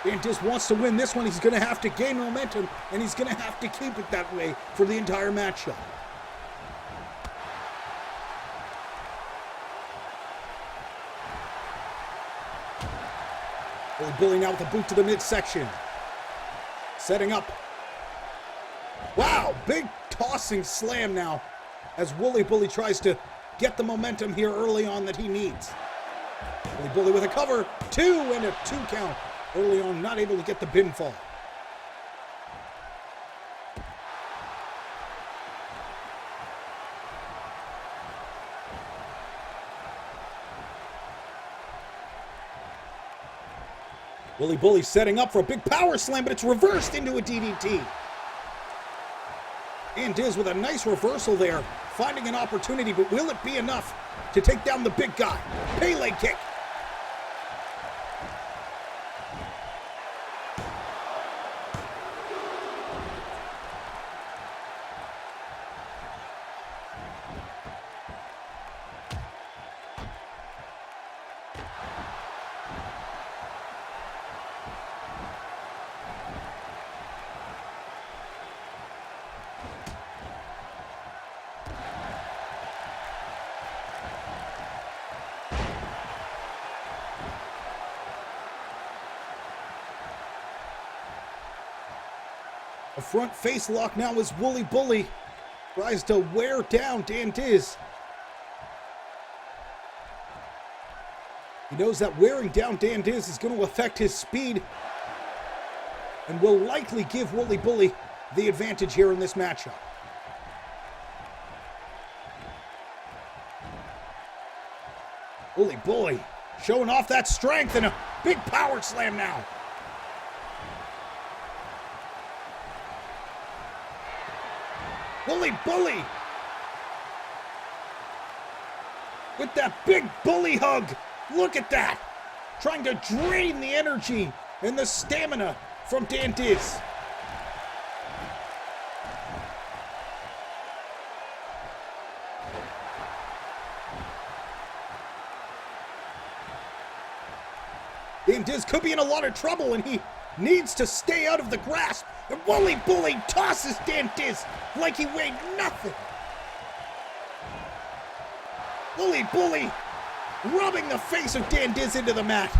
Dan Diz wants to win this one. He's going to have to gain momentum, and he's going to have to keep it that way for the entire matchup. Wooly Bully now with a boot to the midsection. Setting up. Wow, big tossing slam now as Wooly Bully tries to get the momentum here early on that he needs. Wooly Bully with a cover, 2 and a 2 count. Early on, not able to get the pinfall. Wooly Bully setting up for a big power slam, but it's reversed into a DDT. And Diz with a nice reversal there, finding an opportunity, but will it be enough to take down the big guy? Pele kick. A front face lock now as Wooly Bully tries to wear down Dan Diz. He knows that wearing down Dan Diz is going to affect his speed. and will likely give Wooly Bully the advantage here in this matchup. Wooly Bully showing off that strength and a big power slam now. Wooly Bully with that big bully hug. Look at that. Trying to drain the energy and the stamina from Dan Diz. Dan Diz could be in a lot of trouble and he needs to stay out of the grasp. And Wooly Bully tosses Dan Diz like he weighed nothing. Wooly Bully rubbing the face of Dan Diz into the mat.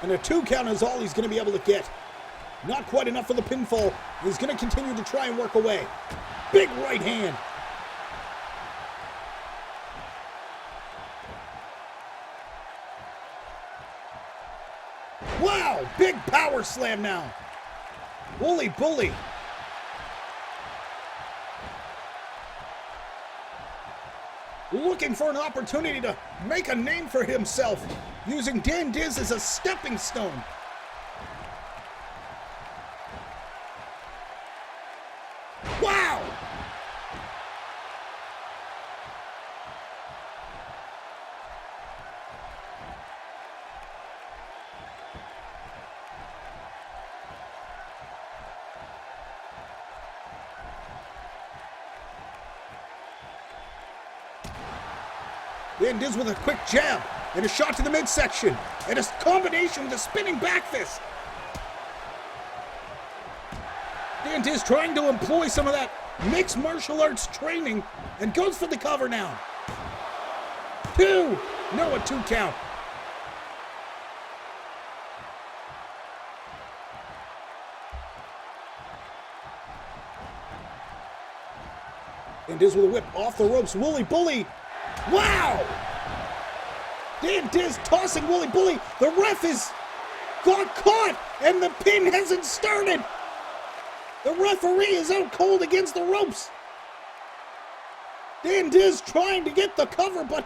And a 2 count is all he's going to be able to get. Not quite enough for the pinfall. He's going to continue to try and work away. Big right hand. Wow, big power slam now. Wooly Bully. Looking for an opportunity to make a name for himself, using Dan Diz as a stepping stone. Wow! Dan Diz with a quick jab and a shot to the midsection and a combination with a spinning back fist. Dan Diz trying to employ some of that mixed martial arts training and goes for the cover now. 2. No, a 2 count. Dan Diz with a whip off the ropes. Wooly Bully. Wow! Dan Diz tossing Wooly Bully. The ref is got caught and the pin hasn't started. The referee is out cold against the ropes. Dan Diz trying to get the cover, but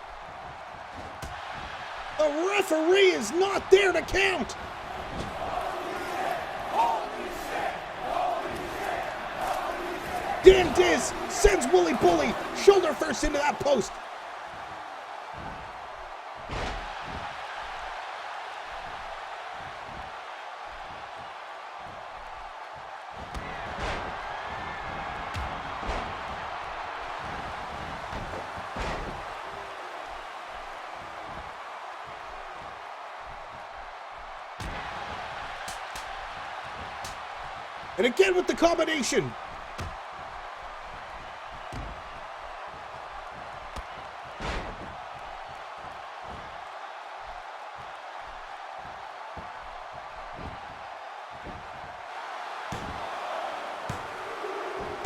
the referee is not there to count. Dan Diz sends Wooly Bully shoulder first into that post. And again with the combination.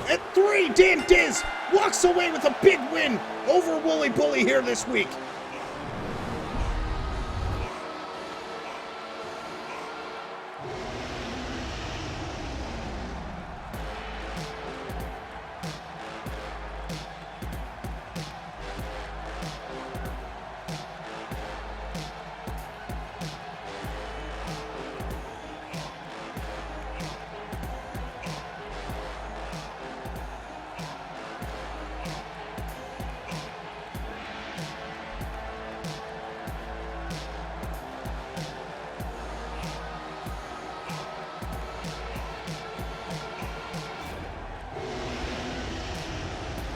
At 3, Dan Diz walks away with a big win over Wooly Bully here this week.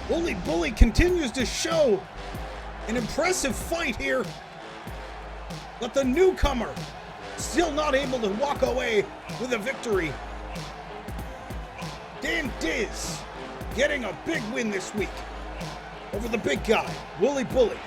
Wooly Bully continues to show an impressive fight here, but the newcomer still not able to walk away with a victory. Dan Diz getting a big win this week over the big guy, Wooly Bully.